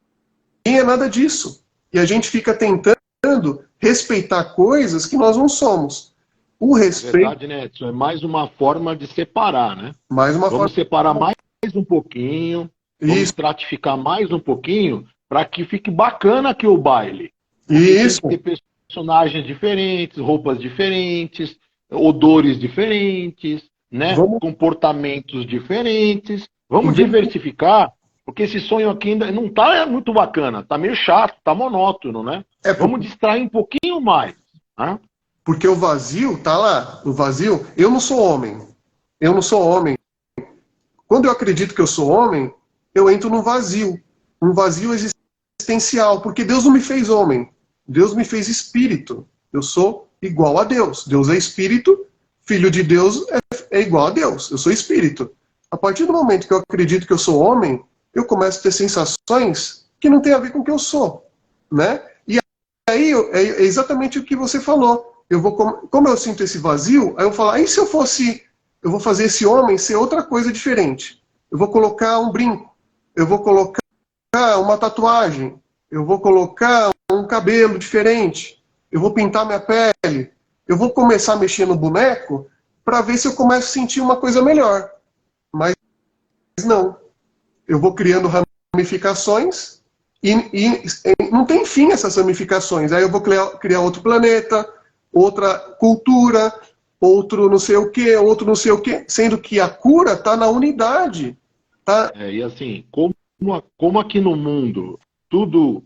é nada disso. E a gente fica tentando respeitar coisas que nós não somos. O respeito... Na verdade, né, isso é mais uma forma de separar, né? Vamos separar mais um pouquinho, vamos estratificar mais um pouquinho, para que fique bacana aqui o baile. Isso. Tem que ter personagens diferentes, roupas diferentes, odores diferentes, né? Comportamentos diferentes. Vamos diversificar, porque esse sonho aqui ainda não está muito bacana, está meio chato, está monótono, né? Vamos distrair um pouquinho mais. Né? Porque o vazio está lá. O vazio, eu não sou homem. quando eu acredito que eu sou homem, eu entro num vazio existencial, porque Deus não me fez homem, Deus me fez espírito. Eu sou igual a Deus. Deus é espírito, filho de Deus é igual a Deus. Eu sou espírito. A partir do momento que eu acredito que eu sou homem, eu começo a ter sensações que não tem a ver com o que eu sou, né? E aí é exatamente o que você falou. Como eu sinto esse vazio, aí eu falo, aí se eu vou fazer esse homem ser outra coisa diferente. Eu vou colocar um brinco, eu vou colocar uma tatuagem, eu vou colocar um cabelo diferente, eu vou pintar minha pele, eu vou começar a mexer no boneco para ver se eu começo a sentir uma coisa melhor. Mas não. Eu vou criando ramificações e não tem fim essas ramificações. Aí eu vou criar outro planeta, outra cultura, outro não sei o quê, outro não sei o quê, sendo que a cura está na unidade. Tá? E assim, como aqui no mundo tudo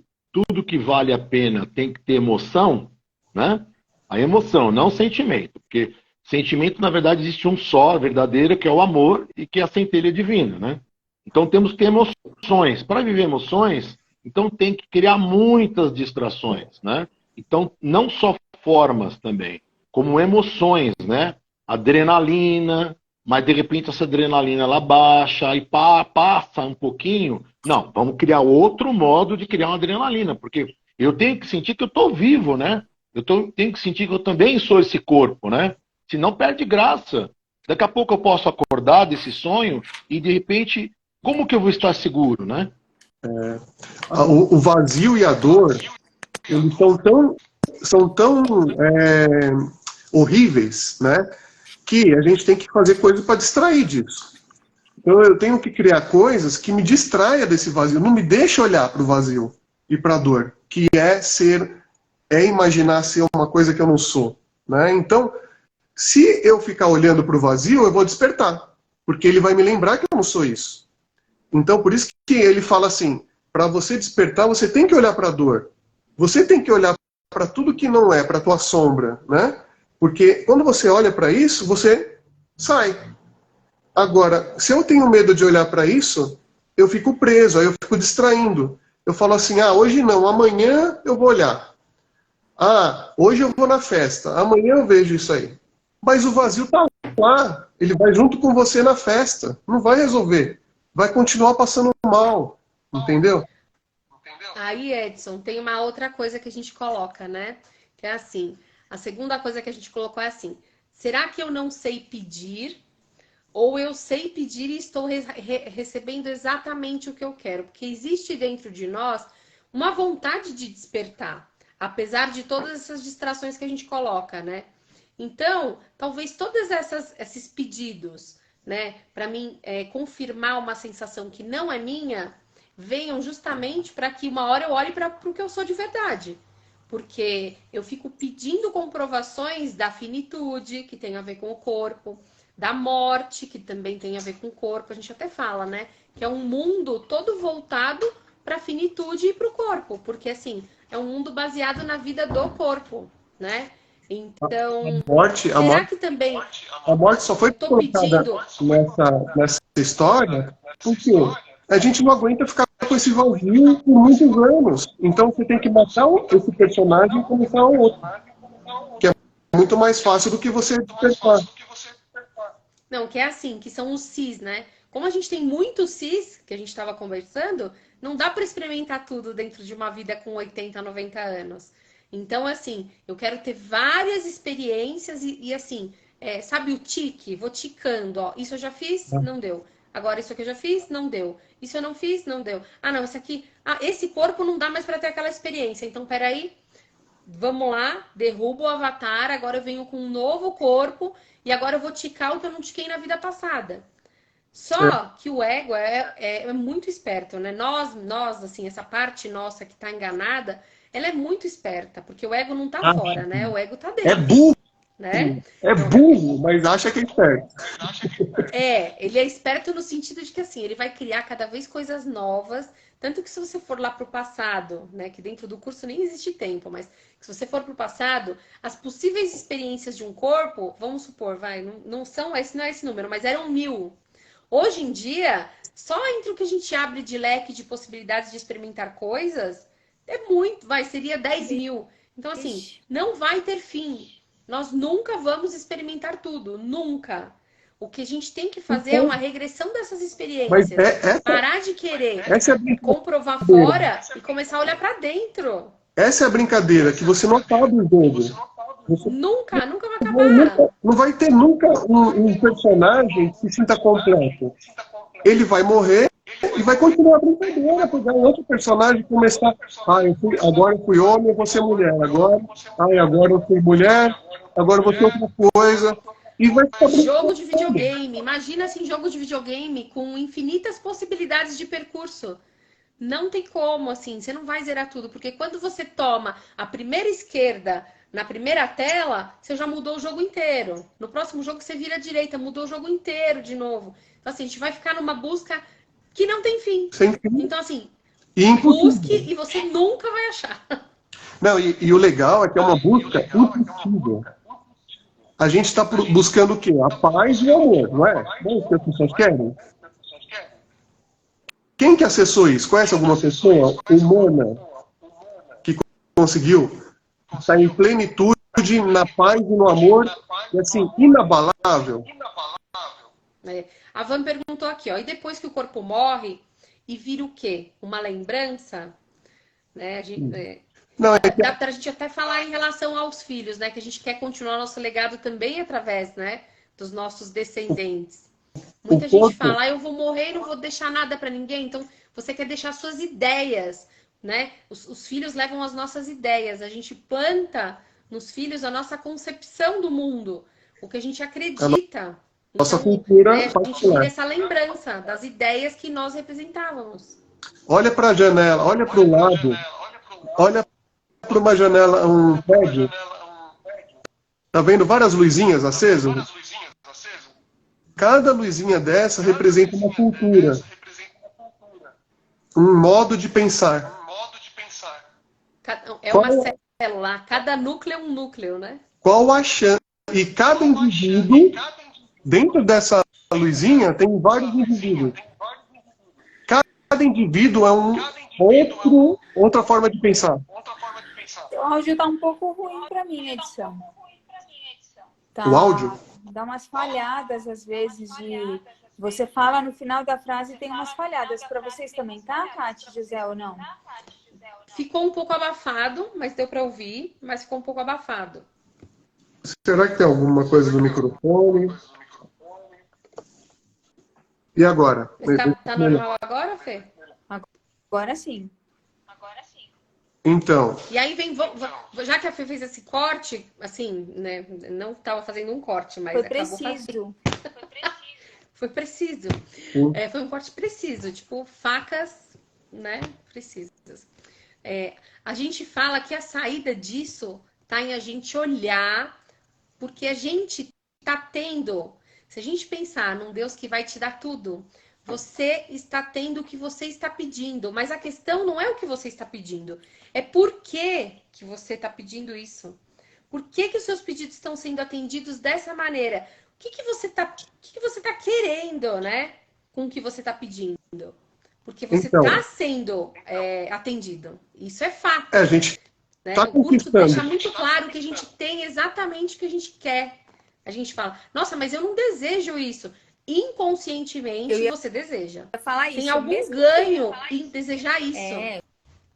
que vale a pena tem que ter emoção, né? A emoção, não o sentimento. Porque sentimento, na verdade, existe um só, verdadeiro, que é o amor e que é a centelha divina, né? Então temos que ter emoções. Para viver emoções, então tem que criar muitas distrações, né? Então, não só formas também, como emoções, né? Adrenalina, mas de repente essa adrenalina ela baixa e passa um pouquinho. Não, vamos criar outro modo de criar uma adrenalina, porque eu tenho que sentir que eu estou vivo, né? Tenho que sentir que eu também sou esse corpo, né? Senão perde graça. Daqui a pouco eu posso acordar desse sonho e de repente, como que eu vou estar seguro, né? O vazio e a dor, eles são tão horríveis, né? Que a gente tem que fazer coisas para distrair disso. Então eu tenho que criar coisas que me distraia desse vazio, não me deixa olhar para o vazio e para a dor, que é imaginar ser uma coisa que eu não sou, né? Então, se eu ficar olhando para o vazio, eu vou despertar, porque ele vai me lembrar que eu não sou isso. Então, por isso que ele fala assim, para você despertar, você tem que olhar para a dor. Você tem que olhar para tudo que não é, para a tua sombra, né? Porque quando você olha para isso, você sai. Agora, se eu tenho medo de olhar para isso, eu fico preso, aí eu fico distraindo. Eu falo assim, hoje não, amanhã eu vou olhar. Hoje eu vou na festa, amanhã eu vejo isso aí. Mas o vazio está lá, ele vai junto com você na festa, não vai resolver. Vai continuar passando mal, entendeu? Aí, Edson, tem uma outra coisa que a gente coloca, né? Que é assim, a segunda coisa que a gente colocou é assim, será que eu não sei pedir? Ou eu sei pedir e estou recebendo exatamente o que eu quero? Porque existe dentro de nós uma vontade de despertar, apesar de todas essas distrações que a gente coloca, né? Então, talvez todos esses pedidos, né, para mim confirmar uma sensação que não é minha, venham justamente para que uma hora eu olhe para o que eu sou de verdade. Porque eu fico pedindo comprovações da finitude, que tem a ver com o corpo, da morte, que também tem a ver com o corpo. A gente até fala, né, que é um mundo todo voltado para a finitude e para o corpo. Porque, assim, é um mundo baseado na vida do corpo, né? Então, será que também... A morte só foi colocada nessa história porque a gente não aguenta ficar com esse vazio por muitos anos. Então você tem que matar esse personagem e começar um outro. Que é muito mais fácil do que você despertar. Não, que é assim, que são os cis, né? Como a gente tem muitos cis, que a gente estava conversando, não dá para experimentar tudo dentro de uma vida com 80, 90 anos. Então, assim, eu quero ter várias experiências e assim, sabe o tique? Vou ticando, ó. Isso eu já fiz, não deu. Agora, isso aqui eu já fiz, não deu. Isso eu não fiz, não deu. Não, isso aqui... esse corpo não dá mais para ter aquela experiência. Então, peraí, vamos lá, derrubo o avatar, agora eu venho com um novo corpo e agora eu vou ticar o que eu não tiquei na vida passada. Só que o ego é muito esperto, né? Nós, assim, essa parte nossa que tá enganada, ela é muito esperta, porque o ego não tá fora, né? O ego tá dentro. É burro! Né? É burro, mas acha que é esperto. Ele é esperto no sentido de que, assim, ele vai criar cada vez coisas novas, tanto que se você for lá pro passado, né, que dentro do curso nem existe tempo, mas se você for pro passado, as possíveis experiências de um corpo, vamos supor, não é esse número, mas eram 1000. Hoje em dia, só entre o que a gente abre de leque de possibilidades de experimentar coisas, seria 10 mil. Então, assim, não vai ter fim. Nós nunca vamos experimentar tudo, nunca. O que a gente tem que fazer é uma regressão dessas experiências. Parar de querer comprovar fora e começar a olhar para dentro. Essa é a brincadeira, que você não acaba o jogo. Nunca vai acabar. Não vai ter nunca um personagem que se sinta completo. Ele vai morrer e vai continuar a brincadeira, pegar um outro personagem e começar. Agora eu fui homem, eu vou ser mulher. Agora eu fui mulher, agora eu vou ser outra coisa. E vai ficar jogo de videogame. Imagina assim, jogo de videogame com infinitas possibilidades de percurso. Não tem como, assim, você não vai zerar tudo, porque quando você toma a primeira esquerda na primeira tela, você já mudou o jogo inteiro. No próximo jogo você vira à direita, mudou o jogo inteiro de novo. Então, assim, a gente vai ficar numa busca que não tem fim. Sem fim. Então, assim, busque e você nunca vai achar. Não, e o legal é que é uma busca impossível. A gente está buscando o quê? A paz e o amor, não é? Não é o que as pessoas querem? Quem que acessou isso? Conhece alguma pessoa humana que conseguiu estar em plenitude, na paz e no amor, e assim, inabalável? A Van perguntou aqui, ó, e depois que o corpo morre e vira o quê? Uma lembrança? Né? Dá pra gente até falar em relação aos filhos, né? Que a gente quer continuar nosso legado também através, né, dos nossos descendentes. Muita gente fala, eu vou morrer e não vou deixar nada para ninguém. Então, você quer deixar suas ideias, né? Os filhos levam as nossas ideias. A gente planta nos filhos a nossa concepção do mundo, o que a gente acredita. Nossa cultura, né, a gente vira essa lembrança das ideias que nós representávamos. Olha para a janela, olha para o lado, olha para uma janela, um prédio. Tá vendo várias luzinhas acesas? Cada luzinha dessa representa uma cultura, um modo de pensar. É uma célula, cada núcleo é um núcleo, né? Qual a chance? E cada indivíduo, dentro dessa luzinha, tem vários indivíduos. Cada indivíduo é outra forma de pensar. O áudio tá um pouco ruim para mim, edição. Tá, o áudio? Dá umas falhadas, às vezes, de... Você fala no final da frase e tem umas falhadas. Para vocês também, tá, Kati, José, ou não? Ficou um pouco abafado, mas deu para ouvir, mas ficou um pouco abafado. Será que tem alguma coisa no microfone? E agora? Tá normal agora, Fê? Agora sim. Então. E aí vem, já que a Fê fez esse corte, assim, né? Não estava fazendo um corte, mas foi acabou preciso. Foi preciso. Foi um corte preciso, tipo facas, né? Precisas. A gente fala que a saída disso tá em a gente olhar, porque a gente tá tendo. Se a gente pensar num Deus que vai te dar tudo, você está tendo o que você está pedindo, mas a questão não é o que você está pedindo, é por que você está pedindo isso. Por que os seus pedidos estão sendo atendidos dessa maneira? O que você tá querendo, né? Com o que você está pedindo? Porque você está sendo atendido. Isso é fato. A gente né? tá O curso conquistando. deixa muito claro que a gente tem exatamente o que a gente quer. A gente fala, nossa, mas eu não desejo isso. Inconscientemente você deseja. Falar isso, tem algum ganho em desejar isso.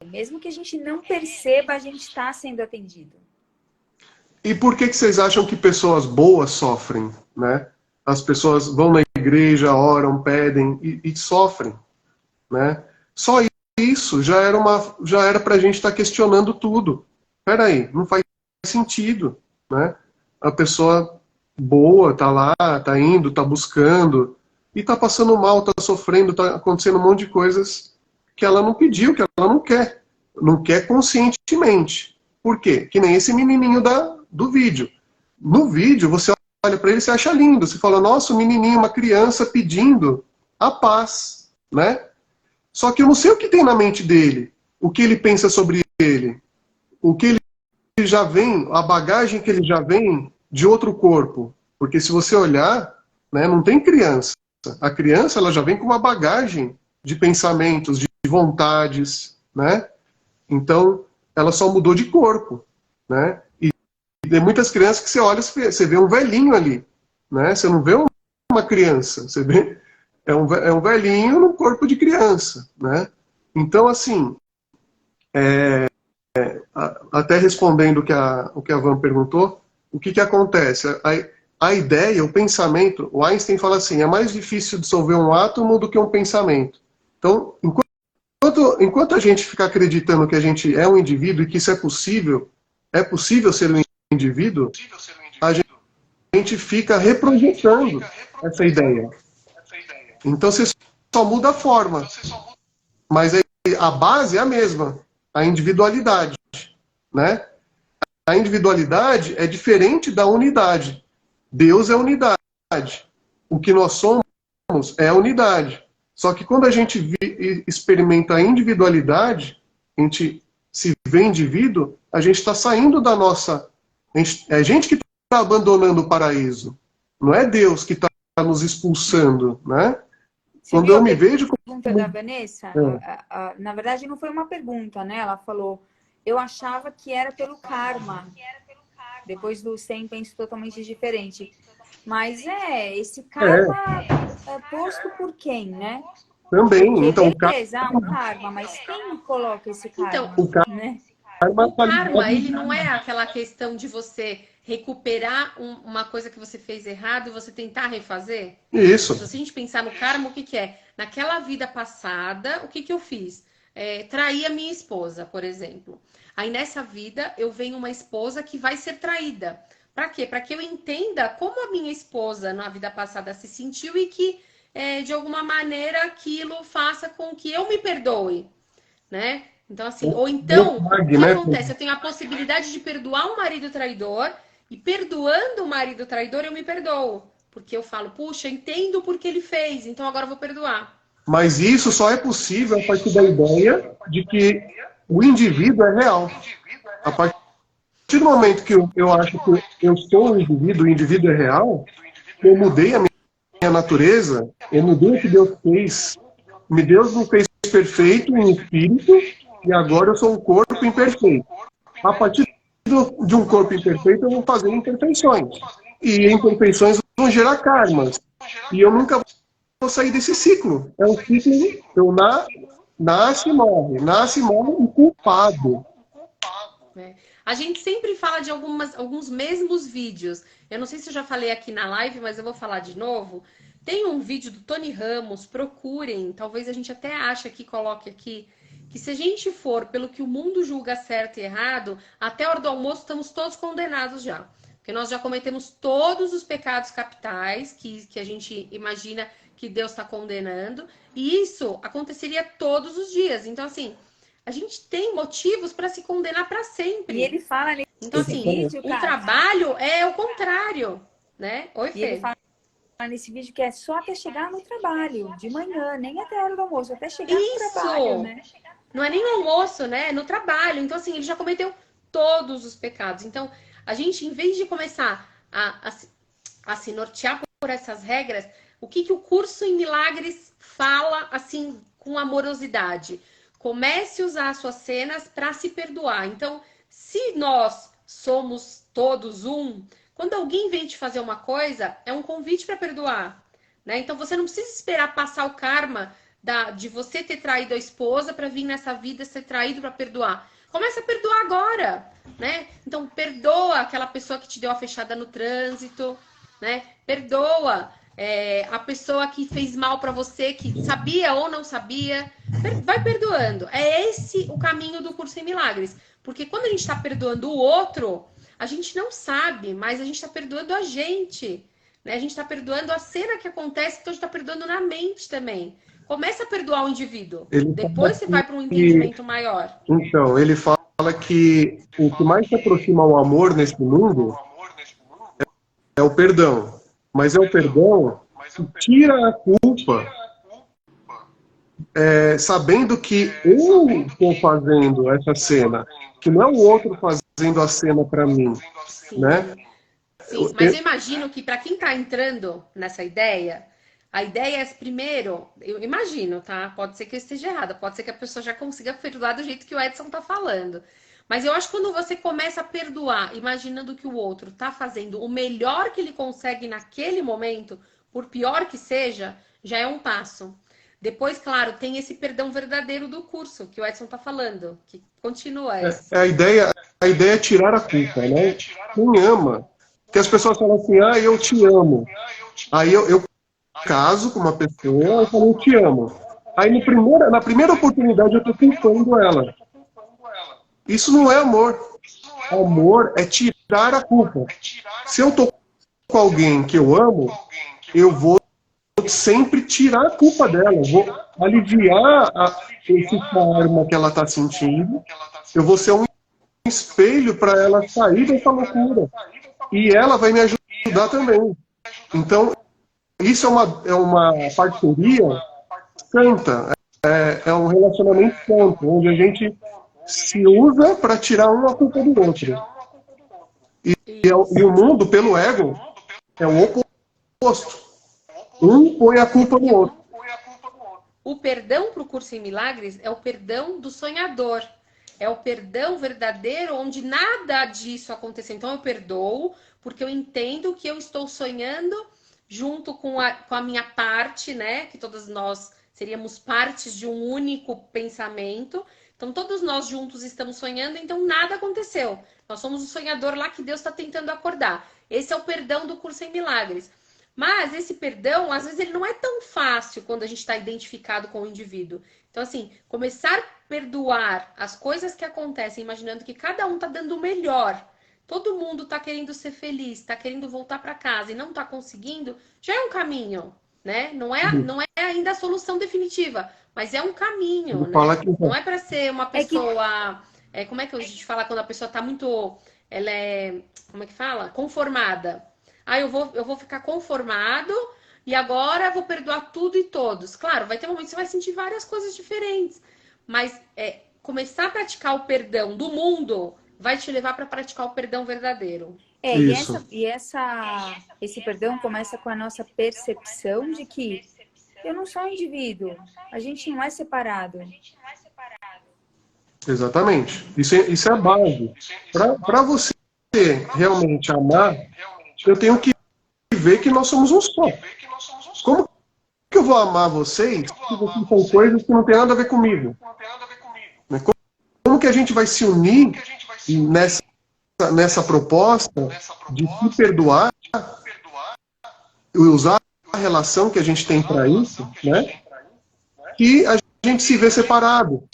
Mesmo que a gente não perceba, a gente está sendo atendido. E por que vocês acham que pessoas boas sofrem, né? As pessoas vão na igreja, oram, pedem e sofrem, né? Só isso já era pra gente estar questionando tudo. Peraí, não faz sentido, né? A pessoa boa tá lá, tá indo, tá buscando e tá passando mal, tá sofrendo, tá acontecendo um monte de coisas que ela não pediu, que ela não quer. Não quer conscientemente. Por quê? Que nem esse menininho do vídeo. No vídeo, você olha para ele e você acha lindo. Você fala, nossa, um menininho, uma criança pedindo a paz, né? Só que eu não sei o que tem na mente dele, o que ele pensa sobre ele, o que ele já vem, a bagagem que ele já vem de outro corpo. Porque se você olhar, né, não tem criança. A criança, ela já vem com uma bagagem de pensamentos, de vontades, né? Então, ela só mudou de corpo, né? E tem muitas crianças que você olha, você vê um velhinho ali, né? Você não vê uma criança, você vê é um velhinho no corpo de criança, né? Então, assim, até respondendo o que a Van perguntou, o que acontece? A ideia, o pensamento, o Einstein fala assim, é mais difícil dissolver um átomo do que um pensamento. Então, enquanto a gente fica acreditando que a gente é um indivíduo e que isso é possível ser um indivíduo, a gente fica reprojetando essa ideia. Então você só muda a forma, mas a base é a mesma, a individualidade, né? A individualidade é diferente da unidade. Deus é unidade. O que nós somos é a unidade. Só que quando a gente experimenta a individualidade, a gente se vê indivíduo, a gente está saindo da nossa... É a gente que está abandonando o paraíso. Não é Deus que está nos expulsando, né? Quando eu me vejo... A pergunta da Vanessa, na verdade não foi uma pergunta, né? Ela falou, eu achava que era pelo karma. Depois do 100 penso totalmente diferente. Mas esse karma é posto por quem, né? Também. Porque, então, beleza, um karma, mas quem coloca esse karma? Então, né? o karma, ele não é aquela questão de você recuperar uma coisa que você fez errado e você tentar refazer? Isso. Se a gente pensar no karma, o que é? Naquela vida passada, o que eu fiz? Traí a minha esposa, por exemplo. Aí nessa vida eu venho uma esposa que vai ser traída. Para quê? Para que eu entenda como a minha esposa na vida passada se sentiu e que de alguma maneira aquilo faça com que eu me perdoe, né? Então assim, ou então, o que acontece? Eu tenho a possibilidade de perdoar um marido traidor e perdoando o marido traidor eu me perdoo. Porque eu falo, puxa, entendo por que ele fez, então agora eu vou perdoar. Mas isso só é possível a partir da ideia de que o indivíduo é real. A partir do momento que eu acho que eu sou um indivíduo, o indivíduo é real, eu mudei a minha natureza, eu mudei o que Deus fez. Deus me fez perfeito em espírito e agora eu sou um corpo imperfeito. A partir de um corpo imperfeito eu vou fazer imperfeições. E imperfeições vão gerar karmas. E eu nunca vou sair desse ciclo. É um ciclo, eu nasce e morre um culpado. A gente sempre fala de alguns mesmos vídeos. Eu não sei se eu já falei aqui na live, mas eu vou falar de novo. Tem um vídeo do Tony Ramos, procurem, talvez a gente até ache que coloque aqui, que se a gente for pelo que o mundo julga certo e errado, até a hora do almoço estamos todos condenados já. Porque nós já cometemos todos os pecados capitais que a gente imagina que Deus está condenando. E isso aconteceria todos os dias. Então, assim, a gente tem motivos para se condenar para sempre. E ele fala nesse então, assim, vídeo, o trabalho é o contrário, né? Oi, Fê. E ele fala nesse vídeo que é só até chegar no trabalho, de manhã, nem até a hora do almoço, até chegar no trabalho, né? Não é nem no almoço, né? É no trabalho. Então, assim, ele já cometeu todos os pecados. Então, a gente, em vez de começar a se nortear por essas regras, o que o curso em milagres fala, assim, com amorosidade? Comece a usar as suas cenas para se perdoar. Então, se nós somos todos um, quando alguém vem te fazer uma coisa, é um convite para perdoar, né? Então, você não precisa esperar passar o karma de você ter traído a esposa para vir nessa vida ser traído para perdoar. Começa a perdoar agora, né? Então, perdoa aquela pessoa que te deu a fechada no trânsito, né? Perdoa a pessoa que fez mal para você, que sabia ou não sabia. Vai perdoando. É esse o caminho do curso em milagres. Porque quando a gente está perdoando o outro, a gente não sabe, mas a gente está perdoando a gente, né? A gente está perdoando a cena que acontece, então a gente está perdoando na mente também. Começa a perdoar o indivíduo. Depois você vai para um entendimento maior. Então, ele fala que o que mais se aproxima ao amor nesse mundo é o perdão. Mas é o perdão que tira a culpa, sabendo que eu estou fazendo essa cena, que não é o outro fazendo a cena para mim. Sim. Né? Sim, mas eu imagino que para quem está entrando nessa ideia, A ideia é, primeiro, eu imagino, tá? Pode ser que eu esteja errada, pode ser que a pessoa já consiga perdoar do jeito que o Edson tá falando. Mas eu acho que quando você começa a perdoar, imaginando que o outro tá fazendo o melhor que ele consegue naquele momento, por pior que seja, já é um passo. Depois, claro, tem esse perdão verdadeiro do curso, que o Edson tá falando, que continua esse. A ideia é tirar a culpa, né? Quem ama, que as pessoas falam assim, ah, eu te amo. Aí eu caso com uma pessoa e falo, eu te amo. Aí na primeira oportunidade eu tô culpando ela. Isso não é amor. Amor é tirar a culpa. Se eu tô com alguém que eu amo, eu vou sempre tirar a culpa dela. Eu vou aliviar esse karma que ela tá sentindo. Eu vou ser um espelho para ela sair dessa loucura. E ela vai me ajudar também. Então, isso é uma parceria santa. É um relacionamento santo, onde a gente se usa para tirar um a culpa do outro. E o mundo, pelo ego, é o oposto. Um põe a culpa no outro. O perdão para o Curso em Milagres é o perdão do sonhador. É o perdão verdadeiro, onde nada disso aconteceu. Então eu perdoo, porque eu entendo que eu estou sonhando junto com a minha parte, né? Que todas nós seríamos partes de um único pensamento. Então todos nós juntos estamos sonhando, então nada aconteceu. Nós somos o sonhador lá que Deus está tentando acordar. Esse é o perdão do Curso em Milagres. Mas esse perdão, às vezes, ele não é tão fácil quando a gente está identificado com o indivíduo. Então, assim, começar a perdoar as coisas que acontecem, imaginando que cada um está dando o melhor. Todo mundo está querendo ser feliz, está querendo voltar para casa e não está conseguindo, já é um caminho, né? Não é ainda a solução definitiva, mas é um caminho, né? Não é para ser uma pessoa... como é que a gente fala quando a pessoa está muito... Ela é... Como é que fala? Conformada. Ah, eu vou ficar conformado e agora eu vou perdoar tudo e todos. Claro, vai ter momentos que você vai sentir várias coisas diferentes. Mas começar a praticar o perdão do mundo vai te levar para praticar o perdão verdadeiro. Esse perdão começa com a nossa percepção de que eu não sou um indivíduo, a gente não é separado. Exatamente. Isso é a base. Para você realmente amar, eu tenho que ver que nós somos um só. Como que eu vou amar vocês se vocês são coisas que não tem nada a ver comigo? Como que a gente vai se unir nessa proposta de se perdoar e usar a relação que a gente tem para isso, né? Que a gente se vê separado.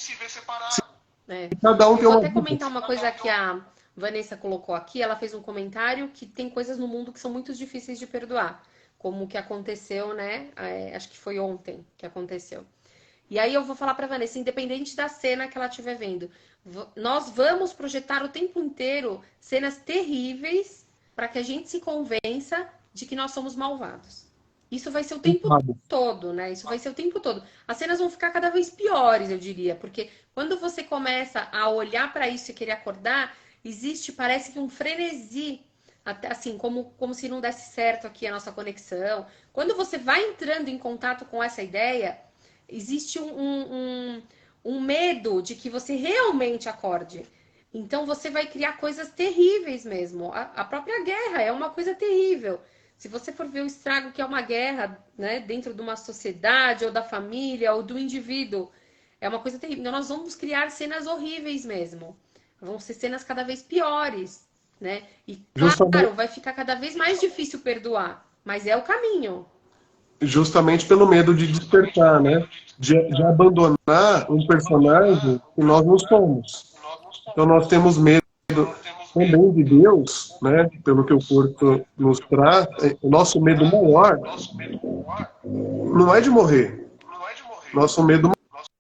Cada um tem uma... Vou até comentar uma coisa que a Vanessa colocou aqui. Ela fez um comentário que tem coisas no mundo que são muito difíceis de perdoar. Como o que aconteceu, né? Acho que foi ontem que aconteceu. E aí eu vou falar para Vanessa, independente da cena que ela estiver vendo, nós vamos projetar o tempo inteiro cenas terríveis para que a gente se convença de que nós somos malvados. Isso vai ser o tempo todo, né? Isso vai ser o tempo todo. As cenas vão ficar cada vez piores, eu diria, porque quando você começa a olhar para isso e querer acordar, parece que um frenesi, até assim, como se não desse certo aqui a nossa conexão. Quando você vai entrando em contato com essa ideia, existe um medo de que você realmente acorde. Então você vai criar coisas terríveis mesmo. A própria guerra é uma coisa terrível. Se você for ver o estrago que é uma guerra, né, dentro de uma sociedade, ou da família, ou do indivíduo, é uma coisa terrível. Então nós vamos criar cenas horríveis mesmo. Vão ser cenas cada vez piores, né? E claro, vai ficar cada vez mais difícil perdoar. Mas é o caminho. Justamente pelo medo de despertar, né? De abandonar um personagem que nós não somos. Então nós temos medo também de Deus, né? Pelo que o curso nos traz, o nosso medo maior não é de morrer. Nosso medo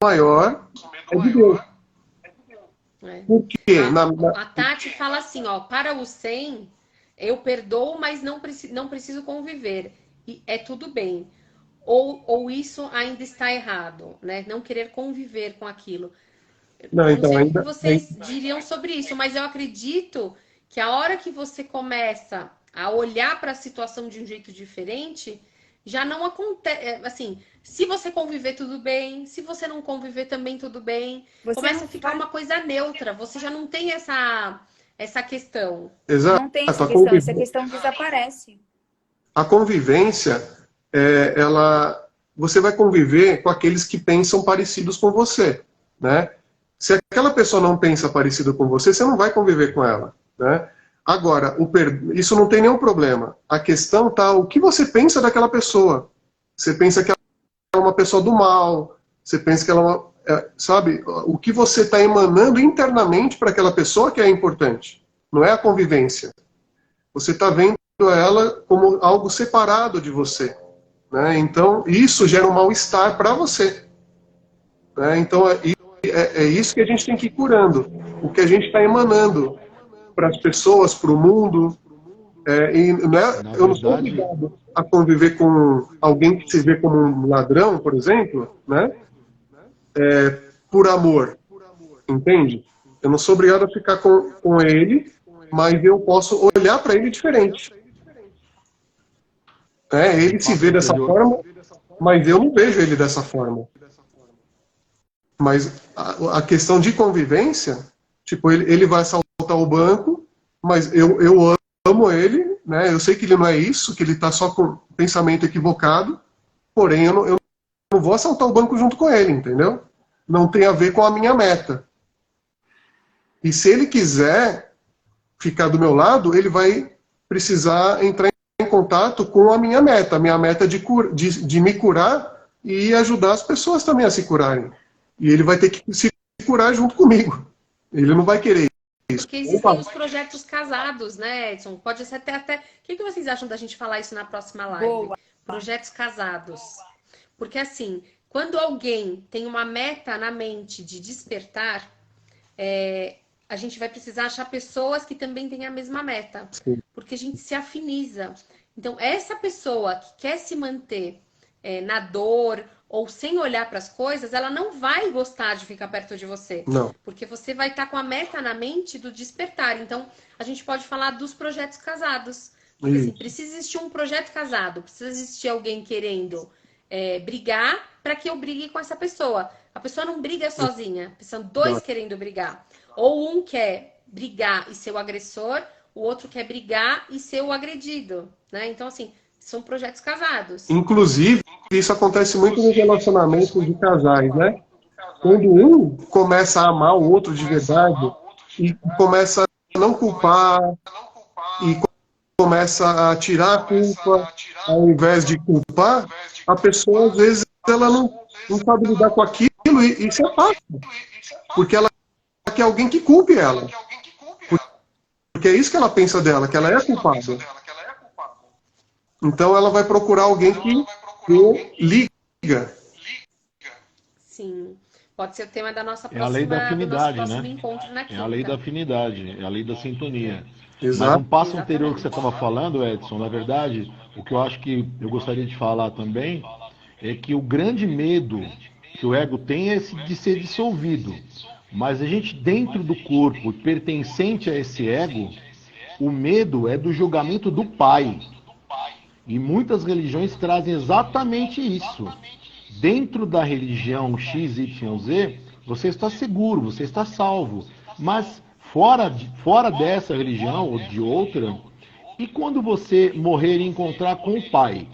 maior é de Deus. Por quê? A Tati fala assim, ó, para o 100, eu perdoo, mas não preciso conviver. E é tudo bem. Ou isso ainda está errado, né? Não querer conviver com aquilo. Não sei o que vocês diriam sobre isso, mas eu acredito que a hora que você começa a olhar para a situação de um jeito diferente, já não acontece, assim, se você conviver tudo bem, se você não conviver também tudo bem, começa a ficar uma coisa neutra, você já não tem essa questão. Exato. Não tem essa questão desaparece. A convivência, você vai conviver com aqueles que pensam parecidos com você, né? Se aquela pessoa não pensa parecido com você, você não vai conviver com ela, né? Agora, isso não tem nenhum problema. A questão tá o que você pensa daquela pessoa. Você pensa que ela é uma pessoa do mal, você pensa que ela é uma... sabe? O que você está emanando internamente para aquela pessoa que é importante. Não é a convivência. Você está vendo ela como algo separado de você, né? Então, isso gera um mal-estar para você, né? Então, é isso que a gente tem que ir curando. O que a gente está emanando para as pessoas, para o mundo. Eu não sou obrigado a conviver com alguém que se vê como um ladrão, por exemplo, né? Por amor, entende? Eu não sou obrigado a ficar com ele, mas eu posso olhar para ele diferente. Ele se vê dessa forma, mas eu não vejo ele dessa forma. Mas a questão de convivência, tipo, ele vai assaltar o banco, mas eu amo ele, né? Eu sei que ele não é isso, que ele está só com pensamento equivocado, porém eu não vou assaltar o banco junto com ele, entendeu? Não tem a ver com a minha meta. E se ele quiser ficar do meu lado, ele vai precisar entrar em contato com a minha meta. A minha meta de me curar e ajudar as pessoas também a se curarem. E ele vai ter que se curar junto comigo. Ele não vai querer isso. Porque existem os projetos casados, né, Edson? Pode ser até... O que vocês acham da gente falar isso na próxima live? Boa. Projetos casados. Porque assim, quando alguém tem uma meta na mente de despertar, a gente vai precisar achar pessoas que também têm a mesma meta. Sim. Porque a gente se afiniza. Então, essa pessoa que quer se manter na dor ou sem olhar para as coisas, ela não vai gostar de ficar perto de você. Não. Porque você vai estar com a meta na mente do despertar. Então, a gente pode falar dos projetos casados. Porque assim, precisa existir um projeto casado, precisa existir alguém querendo brigar para que eu brigue com essa pessoa. A pessoa não briga sozinha, são dois querendo brigar. Ou um quer brigar e ser o agressor, o outro quer brigar e ser o agredido, né? Então, assim, são projetos casados. Inclusive, isso acontece muito nos relacionamentos de casais, né? Quando um começa a amar o outro de verdade e começa a não culpar e começa a tirar a culpa ao invés de culpar, a pessoa, às vezes, ela não sabe lidar com aquilo e se afasta. Porque ela quer alguém que culpe ela. Porque é isso que ela pensa dela, que ela é culpada. Então ela vai procurar alguém que liga. Sim. Pode ser o tema da nossa próxima, a lei da afinidade, do nosso próximo né? encontro na quinta. É a lei da afinidade, é a lei da sintonia. Exato. Mas um passo anterior que você estava falando, Edson, na verdade, o que eu acho que eu gostaria de falar também é que o grande medo que o ego tem é esse de ser dissolvido. Mas a gente, dentro do corpo, pertencente a esse ego, o medo é do julgamento do pai. E muitas religiões trazem exatamente isso. Dentro da religião XYZ, você está seguro, você está salvo. Mas fora dessa religião ou de outra, e quando você morrer e encontrar com o pai?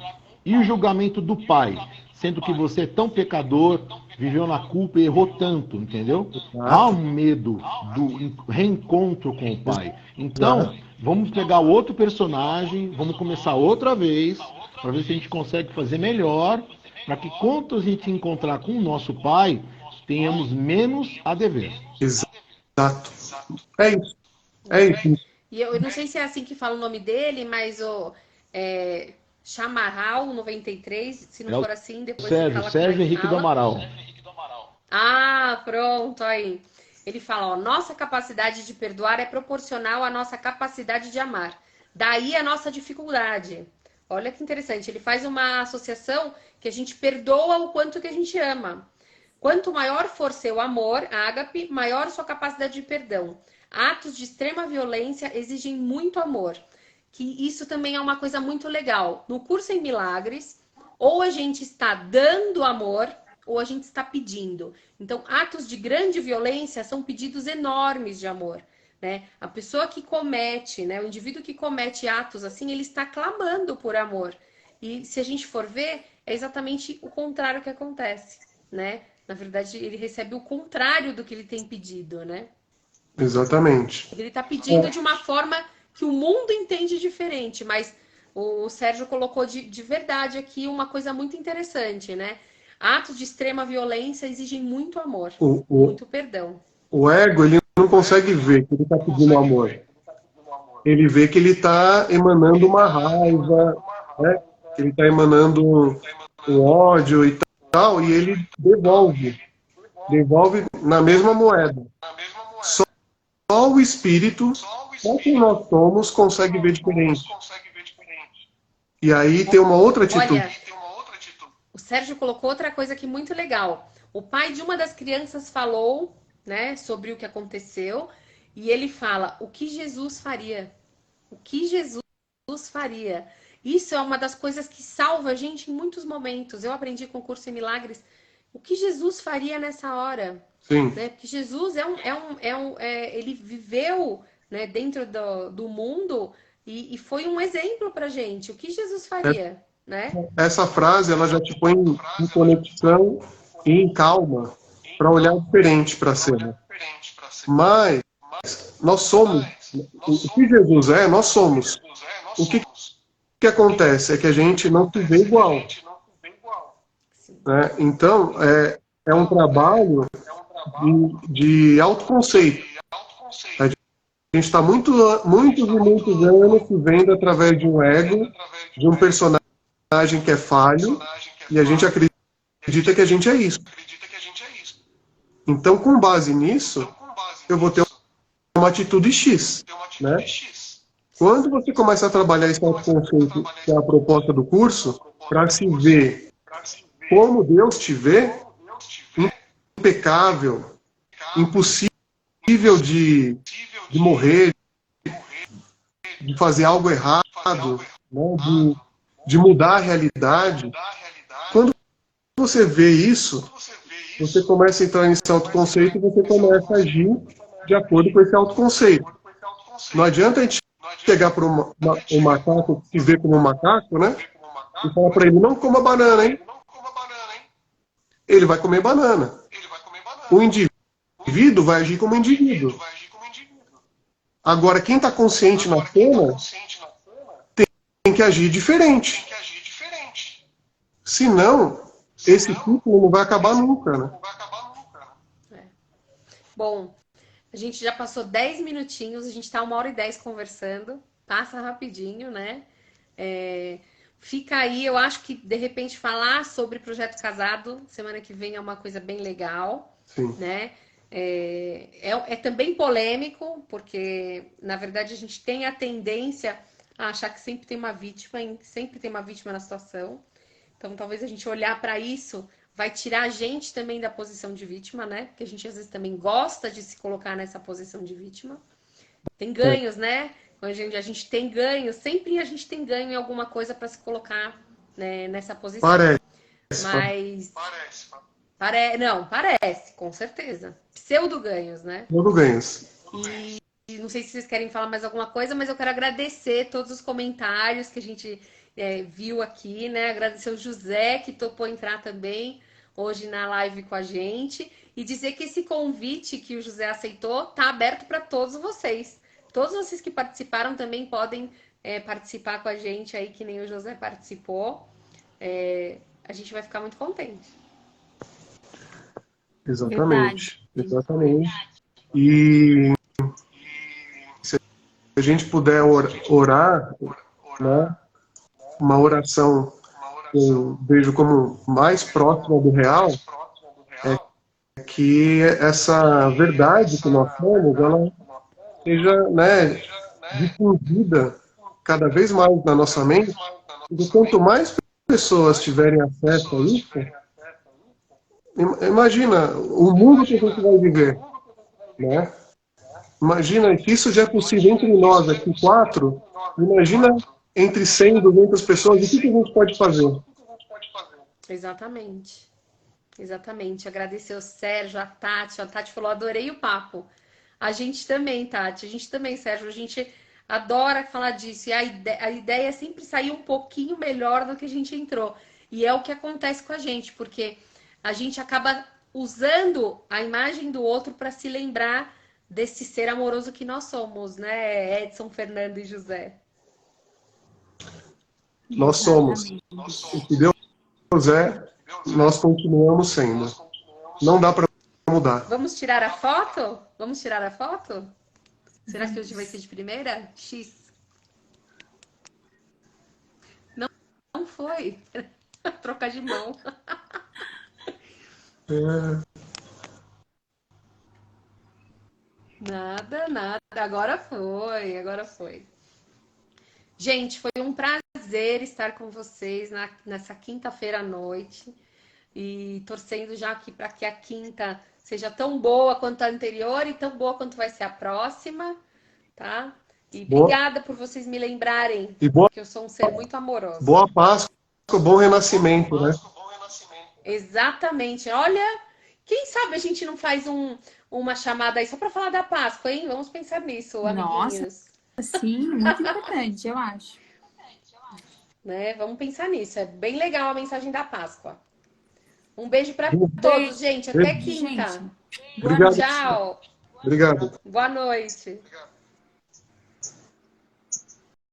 E o julgamento do pai? Sendo que você é tão pecador, viveu na culpa e errou tanto, entendeu? Há um medo do reencontro com o pai. Então, vamos pegar outro personagem, vamos começar outra vez, para ver se a gente consegue fazer melhor, para que quando a gente encontrar com o nosso pai, tenhamos menos a dever. Exato. É isso. É isso. E eu não sei se é assim que fala o nome dele, mas o Chamarral 93, se não for assim, depois você fala Sérgio Henrique do Amaral. Ah, pronto, aí. Ele fala, ó, nossa capacidade de perdoar é proporcional à nossa capacidade de amar. Daí a nossa dificuldade. Olha que interessante, ele faz uma associação que a gente perdoa o quanto que a gente ama. Quanto maior for seu amor, ágape, maior sua capacidade de perdão. Atos de extrema violência exigem muito amor. Que isso também é uma coisa muito legal. No curso em Milagres, Ou a gente está dando amor, ou a gente está pedindo. Então, atos de grande violência são pedidos enormes de amor, né? A pessoa que comete, né, o indivíduo que comete atos assim, ele está clamando por amor. E se a gente for ver, é exatamente o contrário que acontece, né? Na verdade, ele recebe o contrário do que ele tem pedido, né? Exatamente. Ele está pedindo de uma forma que o mundo entende diferente, mas o Sérgio colocou de verdade aqui uma coisa muito interessante, né? Atos de extrema violência exigem muito amor, muito perdão. O ego, ele não consegue ver que ele está pedindo amor. Ele vê que ele está emanando uma raiva, né? Ele está emanando um ódio e tal, e ele devolve na mesma moeda. Só o espírito, só quem nós somos, consegue ver diferente. E aí tem uma outra atitude. Olha, o Sérgio colocou outra coisa aqui muito legal. O pai de uma das crianças falou, né, sobre o que aconteceu, e ele fala: o que Jesus faria? O que Jesus faria? Isso é uma das coisas que salva a gente em muitos momentos. Eu aprendi com o curso em Milagres. O que Jesus faria nessa hora? Sim. Né? Porque Jesus ele viveu, né, dentro do mundo e foi um exemplo pra gente. O que Jesus faria? Né? Essa frase, ela já te põe em conexão e em calma para olhar diferente para a cena. Mas nós somos, o que Jesus é, nós somos. O que acontece é que a gente não se vê igual. Né? Então, é um trabalho de autoconceito. A gente está muitos e muitos anos se vendo através de um ego, de um personagem que é falho, e a gente acredita que a gente é isso. Então, com base nisso, eu vou ter uma atitude X, né? Quando você começa a trabalhar esse autoconceito, que é a proposta do curso, para se ver como Deus te vê, impecável, impossível de morrer, de fazer algo errado, né? De mudar a realidade. Quando você vê isso, você começa a entrar nesse autoconceito e você começa a agir de acordo com esse autoconceito. Não adianta a gente chegar para um macaco que se vê como um macaco, né? E falar para ele: não coma banana, hein? Ele vai comer banana. O indivíduo vai agir como indivíduo. Agora, quem está consciente na cena tem que agir diferente. Senão, esse ciclo não vai acabar nunca, né? Bom, a gente já passou 10 minutinhos, a gente está 1h10 conversando, passa rapidinho, né? Fica aí, eu acho que de repente falar sobre Projeto Casado semana que vem é uma coisa bem legal. Sim. Né? É também polêmico, porque na verdade a gente tem a tendência a achar que sempre tem uma vítima na situação. Então talvez a gente olhar para isso vai tirar a gente também da posição de vítima, né? Porque a gente às vezes também gosta de se colocar nessa posição de vítima. Tem ganhos, né? Quando a gente tem ganho, sempre a gente tem ganho em alguma coisa para se colocar, né, nessa posição. Mas parece, com certeza. Pseudo-ganhos, né? Pseudo-ganhos. E não sei se vocês querem falar mais alguma coisa, mas eu quero agradecer todos os comentários que a gente viu aqui, né? Agradecer o José, que topou entrar também hoje na live com a gente. E dizer que esse convite que o José aceitou está aberto para todos vocês. Todos vocês que participaram também podem participar com a gente aí, que nem o José participou. A gente vai ficar muito contente. Exatamente. Verdade. Exatamente. E se a gente puder orar, né, uma oração que eu vejo como mais próxima do real, é que essa verdade que nós somos, ela seja, né, difundida cada vez mais na nossa mente, e quanto mais pessoas tiverem acesso a isso, imagina o mundo que a gente vai viver, né? Imagina que isso já é possível entre nós aqui 4, imagina entre 100 e 200 pessoas, o que a gente pode fazer? Exatamente. Exatamente. Agradecer o Sérgio, a Tati. A Tati falou, adorei o papo. A gente também, Tati. A gente também, Sérgio. A gente adora falar disso. E a ideia é sempre sair um pouquinho melhor do que a gente entrou. E é o que acontece com a gente, porque a gente acaba usando a imagem do outro para se lembrar desse ser amoroso que nós somos, né, Edson, Fernando e José? Nós somos. O que Deus é, nós continuamos sendo. Não dá para mudar. Vamos tirar a foto? Vamos tirar a foto? Será que hoje vai ser de primeira? X. Não foi. Trocar de mão. Nada. Agora foi. Gente, foi um prazer estar com vocês nessa quinta-feira à noite. E torcendo já aqui para que a quinta seja tão boa quanto a anterior e tão boa quanto vai ser a próxima, tá? E obrigada por vocês me lembrarem que eu sou um ser muito amoroso. Boa Páscoa, bom renascimento, né? Exatamente. Olha, quem sabe a gente não faz uma chamada aí só para falar da Páscoa, hein? Vamos pensar nisso, amiguinhos. Nossa, sim, muito importante, eu acho. Né? Vamos pensar nisso. É bem legal a mensagem da Páscoa. Um beijo para todos, gente. Até quinta. Obrigado. Tchau. Obrigado. Boa noite.